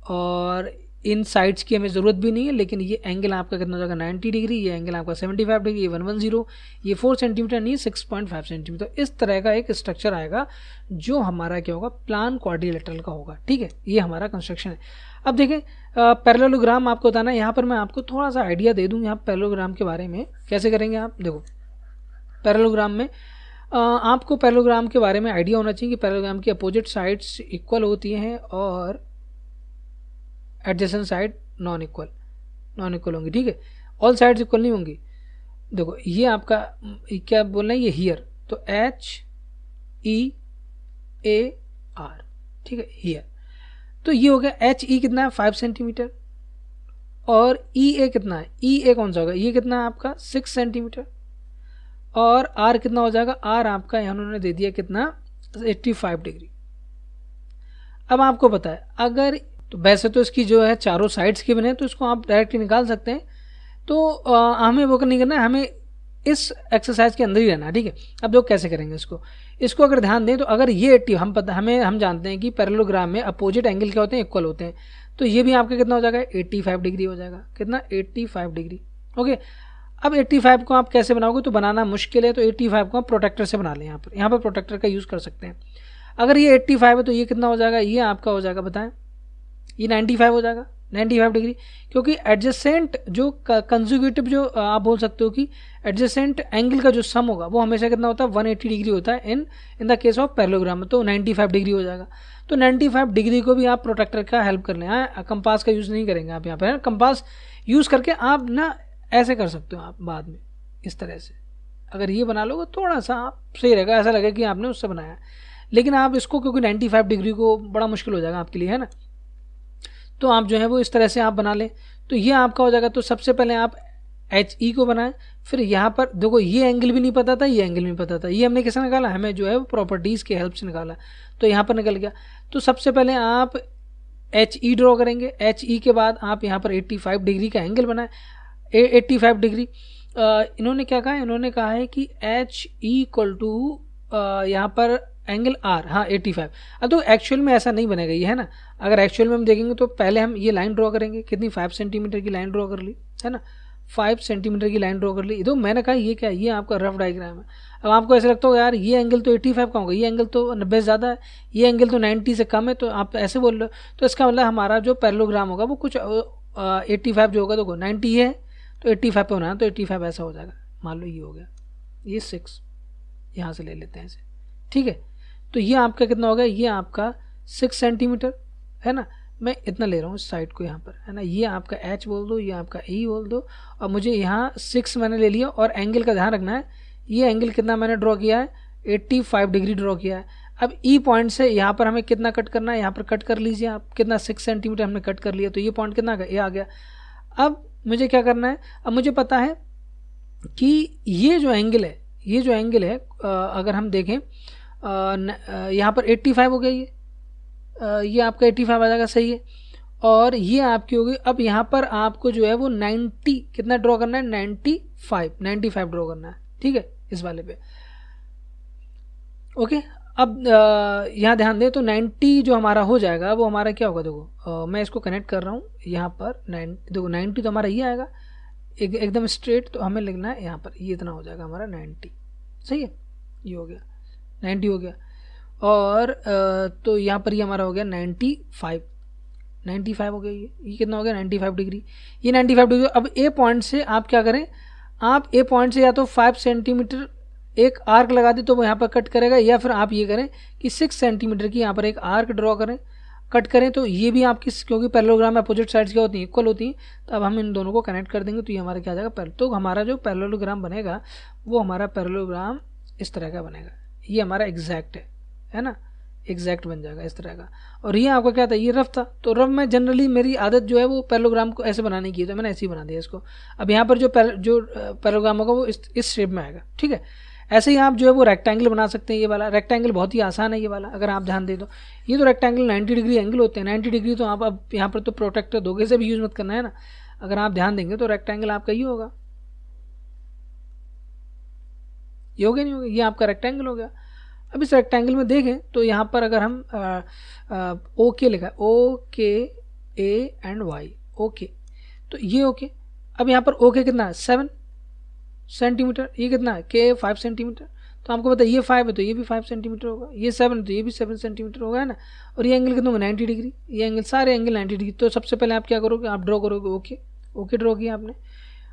और इन साइड्स की हमें ज़रूरत भी नहीं है, लेकिन ये एंगल आपका कितना हो जाएगा 90 डिग्री, ये एंगल आपका 75 डिग्री, ये 110, ये 4 सेंटीमीटर नहीं 6.5 सेंटीमीटर। इस तरह का एक स्ट्रक्चर आएगा जो हमारा क्या होगा प्लान क्वाड्रिलेटरल का होगा, ठीक है। ये हमारा कंस्ट्रक्शन है। अब देखें पैरेललोग्राम आपको बताना है, यहाँ पर मैं आपको थोड़ा सा आइडिया दे दूँ यहाँ पैरेललोग्राम के बारे में कैसे करेंगे आप। देखो पैरेललोग्राम में आपको पैरेललोग्राम के बारे में आइडिया होना चाहिए कि पैरेललोग्राम की अपोजिट साइड्स इक्वल होती हैं और एडजेसेंट साइड नॉन इक्वल होंगी, ठीक है। ऑल साइड्स इक्वल नहीं होंगी। देखो ये आपका क्या बोलना है, ये हियर, तो HEAR, ठीक है, हियर। तो ये हो गया HE कितना है 5 सेंटीमीटर और ई ए कितना है, ई ए कौन सा होगा, ये कितना है आपका 6 सेंटीमीटर, और आर कितना हो जाएगा, आर आपका यहाँ उन्होंने दे दिया कितना 85 डिग्री। अब आपको पता है अगर तो वैसे तो इसकी जो है चारों साइड्स की बने तो इसको आप डायरेक्टली निकाल सकते हैं, तो हमें वो नहीं करना है, हमें इस एक्सरसाइज के अंदर ही रहना है, ठीक है। अब लोग कैसे करेंगे इसको अगर ध्यान दें तो अगर ये 80 हम जानते हैं कि पैरेललोग्राम में अपोजिट एंगल क्या होते हैं, इक्वल होते हैं, तो ये भी आपका कितना हो जाएगा 85 डिग्री हो जाएगा, कितना 85 डिग्री। ओके, अब 85 को आप कैसे बनाओगे, तो बनाना मुश्किल है, तो 85 को आप प्रोटेक्टर से बना लें, यहाँ पर प्रोटेक्टर का यूज़ कर सकते हैं। अगर ये 85 है तो ये कितना हो जाएगा, ये आपका हो जाएगा बताएं, ये 95 हो जाएगा, 95 डिग्री, क्योंकि एडजेसेंट जो कंजुगेटिव जो आप बोल सकते हो कि एडजेसेंट एंगल का जो सम होगा वो हमेशा कितना होता है 180 डिग्री होता है in the case of parallelogram में, तो 95 डिग्री हो जाएगा। तो 95 डिग्री को भी आप प्रोटेक्टर का हेल्प कर लें, कंपास का यूज़ नहीं करेंगे आप यहाँ पर, कंपास यूज़ करके आप ना ऐसे कर सकते हो आप बाद में इस तरह से, अगर ये बना लोगे थोड़ा सा आप सही रहेगा, ऐसा लगे कि आपने उससे बनाया, लेकिन आप इसको क्योंकि 95 डिग्री को बड़ा मुश्किल हो जाएगा आपके लिए, है ना, तो आप जो है वो इस तरह से आप बना लें, तो ये आपका हो जाएगा। तो सबसे पहले आप एच ई को बनाएं, फिर यहाँ पर देखो ये एंगल भी नहीं पता था, ये एंगल भी नहीं पता था, ये हमने कैसे निकाला, हमें जो है वो प्रॉपर्टीज़ के हेल्प से निकाला, तो यहाँ पर निकल गया। तो सबसे पहले आप एच ई ड्रॉ करेंगे, एच ई के बाद आप यहाँ पर 85 डिग्री का एंगल बनाएं, 85 डिग्री। इन्होंने क्या कहा, इन्होंने कहा है कि एच ई इक्वल टू यहाँ पर एंगल आर, हाँ 85। अब तो एक्चुअल में ऐसा नहीं बनेगा ये, है ना, अगर एक्चुअल में हम देखेंगे तो पहले हम ये लाइन ड्रॉ करेंगे, कितनी 5 सेंटीमीटर की लाइन ड्रॉ कर ली, है ना, 5 सेंटीमीटर की लाइन ड्रॉ कर ली। तो मैंने कहा ये क्या है, ये आपका रफ डायग्राम है। अब आपको ऐसा लगता होगा यार ये एंगल तो 85 का होगा, ये एंगल तो 90 ज़्यादा है, ये एंगल तो 90 से कम है, तो आप ऐसे बोल रहे हो, तो इसका मतलब हमारा जो पैरेललोग्राम होगा वो कुछ 85 जो होगा, देखो 90 है तो 85 पे होना है, तो 85 ऐसा हो जाएगा। मान लो ये हो गया, ये 6 यहाँ से ले लेते हैं इसे, ठीक है। तो ये आपका कितना हो गया, ये आपका 6 सेंटीमीटर, है ना, मैं इतना ले रहा हूँ इस साइड को यहाँ पर, है ना, ये आपका एच बोल दो, ये आपका ई बोल दो, और मुझे यहाँ 6 मैंने ले लिया, और एंगल का ध्यान रखना है, ये एंगल कितना मैंने ड्रॉ किया है 85 डिग्री ड्रॉ किया है। अब ई पॉइंट से यहाँ पर हमें कितना कट करना है, यहाँ पर कट कर लीजिए आप, कितना 6 सेंटीमीटर हमने कट कर लिया, तो ये पॉइंट कितना ये आ गया। अब मुझे क्या करना है, अब मुझे पता है कि ये जो एंगल है, अगर हम देखें यहाँ पर 85 हो गया, ये आपका 85 आ जाएगा, सही है, और ये आपकी होगी। अब यहाँ पर आपको जो है वो 90 कितना ड्रॉ करना है, 95 ड्रॉ करना है, ठीक है, इस वाले पे। ओके, अब यहाँ ध्यान दें तो 90 जो हमारा हो जाएगा वो हमारा क्या होगा, देखो मैं इसको कनेक्ट कर रहा हूँ यहाँ पर, देखो 90 तो हमारा ये आएगा एकदम स्ट्रेट, तो हमें लिखना है यहाँ पर ये इतना हो जाएगा हमारा 90, सही है, ये हो गया 90 हो गया, और तो यहाँ पर ये हमारा हो गया 95 हो गया, ये कितना हो गया 95 डिग्री, ये 95 डिग्री। अब ए पॉइंट से आप क्या करें, आप ए पॉइंट से या तो 5 सेंटीमीटर एक आर्क लगा दे तो वो यहाँ पर कट करेगा, या फिर आप ये करें कि 6 सेंटीमीटर की यहाँ पर एक आर्क ड्रॉ करें, कट करें, तो ये भी आपकी, क्योंकि पैरेललोग्राम में अपोजिट साइड्स क्या होती हैं, इक्वल होती हैं, तो अब हम इन दोनों को कनेक्ट कर देंगे, तो ये हमारा क्या आ जाएगा, तो हमारा जो पैरेललोग्राम बनेगा वो हमारा पैरेललोग्राम इस तरह का बनेगा, ये हमारा एग्जैक्ट है ना, एग्जैक्ट बन जाएगा इस तरह का। और ये आपका क्या था, ये रफ था, तो रफ में जनरली मेरी आदत जो है वो पैरेललोग्राम को ऐसे बनाने की है, तो मैंने ऐसे ही बना दिया इसको। अब यहाँ पर जो पैरेललोग्राम होगा वो इस शेप में आएगा, ठीक है। ऐसे ही आप जो है वो रेक्टेंगल बना सकते हैं, ये वाला रेक्टेंगल बहुत ही आसान है ये वाला, अगर आप ध्यान दें तो ये तो रेक्टेंगल 90 डिग्री एंगल होते हैं, 90 डिग्री, तो आप अब यहाँ पर तो प्रोटेक्टर धोखे से भी यूज़ मत करना है ना, अगर आप ध्यान देंगे तो रेक्टेंगल आपका ये होगा, ये हो गया नहीं होगा, ये आपका रेक्टेंगल हो गया। अब इस रेक्टेंगल में देखें तो यहाँ पर अगर हम ओके लिखा है, okay A and Y, okay, तो ये ओके। अब यहाँ पर ओके कितना है 7 सेंटीमीटर, ये कितना है के 5 सेंटीमीटर, तो आपको पता है ये 5 है तो ये भी 5 सेंटीमीटर होगा, ये 7 है तो ये भी 7 सेंटीमीटर होगा, है ना। और ये एंगल कितना होगा 90 डिग्री, ये एंगल सारे एंगल 90 डिग्री। तो सबसे पहले आप क्या करोगे, आप ड्रॉ करोगे ओके, ओके ड्रॉ किया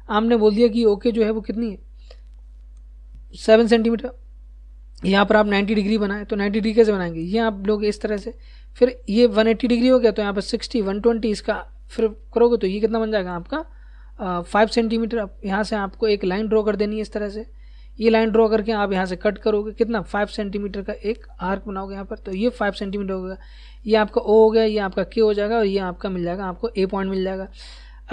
आपने बोल दिया कि ओके जो है वो कितनी है 7 सेंटीमीटर। यहाँ पर आप 90 डिग्री बनाए, तो 90 डिग्री कैसे बनाएंगे, ये आप लोग इस तरह से, फिर ये 180 डिग्री हो गया, तो यहाँ पर 60 120 इसका फिर करोगे तो ये कितना बन जाएगा आपका 5 सेंटीमीटर। अब यहाँ से आपको एक लाइन ड्रॉ कर देनी है इस तरह से, ये लाइन ड्रॉ करके आप यहाँ से कट करोगे, कितना 5 सेंटीमीटर का एक आर्क बनाओगे यहाँ पर, तो ये 5 सेंटीमीटर होगा, ये आपका ओ हो गया, ये आपका के हो जाएगा, और ये आपका मिल जाएगा, आपको ए पॉइंट मिल जाएगा।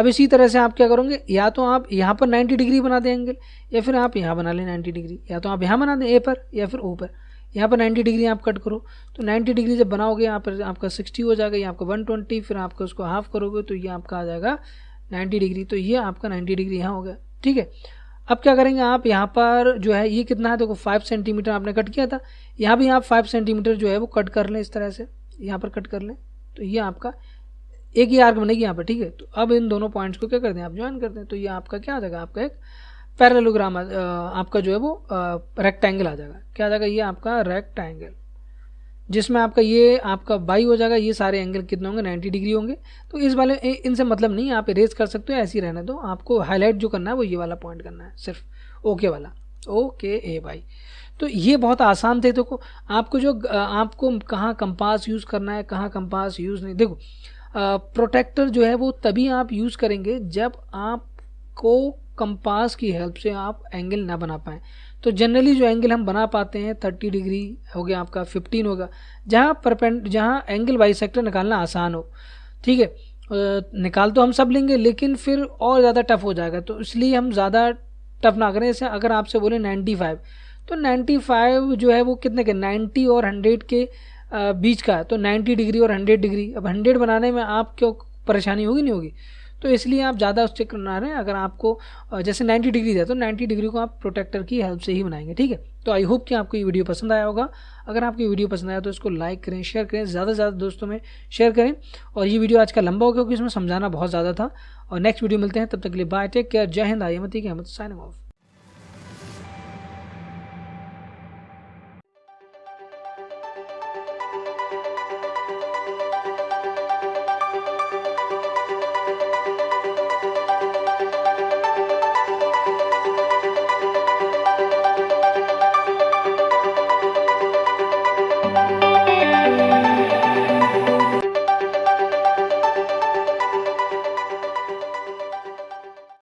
अब इसी तरह से आप क्या करोगे, या तो आप यहाँ पर 90 डिग्री बना दें एंगल, या फिर आप यहाँ बना लें 90 डिग्री, या तो आप यहाँ बना दें ए पर या फिर ओ पर। यहाँ पर 90 डिग्री आप कट करो, तो 90 डिग्री जब बनाओगे यहाँ पर आपका 60 हो जाएगा, ये आपका 120, फिर आपका उसको हाफ करोगे तो ये आपका आ जाएगा 90 डिग्री। तो ये आपका 90 डिग्री यहाँ हो गया, ठीक है। अब क्या करेंगे आप यहाँ पर जो है ये कितना है, देखो 5 सेंटीमीटर आपने कट किया था, यहाँ भी आप 5 सेंटीमीटर जो है वो कट कर लें, इस तरह से यहाँ पर कट कर लें, तो ये आपका एक ही आर्क बनेगी यहाँ पर, ठीक है। तो अब इन दोनों पॉइंट्स को क्या करते हैं, आप ज्वाइन करते हैं, तो ये आपका क्या आ जाएगा, आपका एक पैरेललोग्राम आपका जो है वो रेक्टेंगल आ जाएगा। क्या आ जाएगा, ये आपका रेक्टेंगल, जिसमें आपका ये आपका बाई हो जाएगा, ये सारे एंगल कितने होंगे, 90 डिग्री होंगे। तो इस वाले इनसे मतलब नहीं, आप इरेज कर सकते हो, ऐसे ही रहने दो। आपको हाईलाइट जो करना है वो ये वाला पॉइंट करना है, सिर्फ ओके वाला, ओके ए बाई। तो ये बहुत आसान थे। देखो आपको जो आपको कहाँ कंपास यूज़ करना है, कहाँ कंपास यूज़ नहीं, देखो प्रोटेक्टर जो है वो तभी आप यूज़ करेंगे जब आपको कंपास की हेल्प से आप एंगल ना बना पाएँ। तो जनरली जो एंगल हम बना पाते हैं 30 डिग्री हो गया, आपका 15 होगा, जहाँ एंगल बाइसेक्टर निकालना आसान हो, ठीक है। निकाल तो हम सब लेंगे, लेकिन फिर और ज़्यादा टफ हो जाएगा, तो इसलिए हम ज़्यादा टफ ना करें। जैसे अगर आपसे बोले 95, तो 95 जो है वो कितने के, 90 और 100 के बीच का है, तो 90 डिग्री और 100 डिग्री। अब 100 बनाने में आप क्यों परेशानी होगी, नहीं होगी, तो इसलिए आप ज़्यादा उस चेक बना रहे हैं। अगर आपको जैसे 90 डिग्री है तो 90 डिग्री को आप प्रोटेक्टर की हेल्प से ही बनाएंगे, ठीक है। तो आई होप कि आपको ये वीडियो पसंद आया होगा। अगर आपको ये वीडियो पसंद आया तो इसको लाइक करें, शेयर करें, ज़्यादा से ज़्यादा दोस्तों में शेयर करें। और ये वीडियो आज का लंबा हो गया क्योंकि इसमें समझाना बहुत ज़्यादा था। और नेक्स्ट वीडियो मिलते हैं, तब तक के लिए बाय, टेक केयर, जय हिंद, I am Atiq Ahmad, signing of.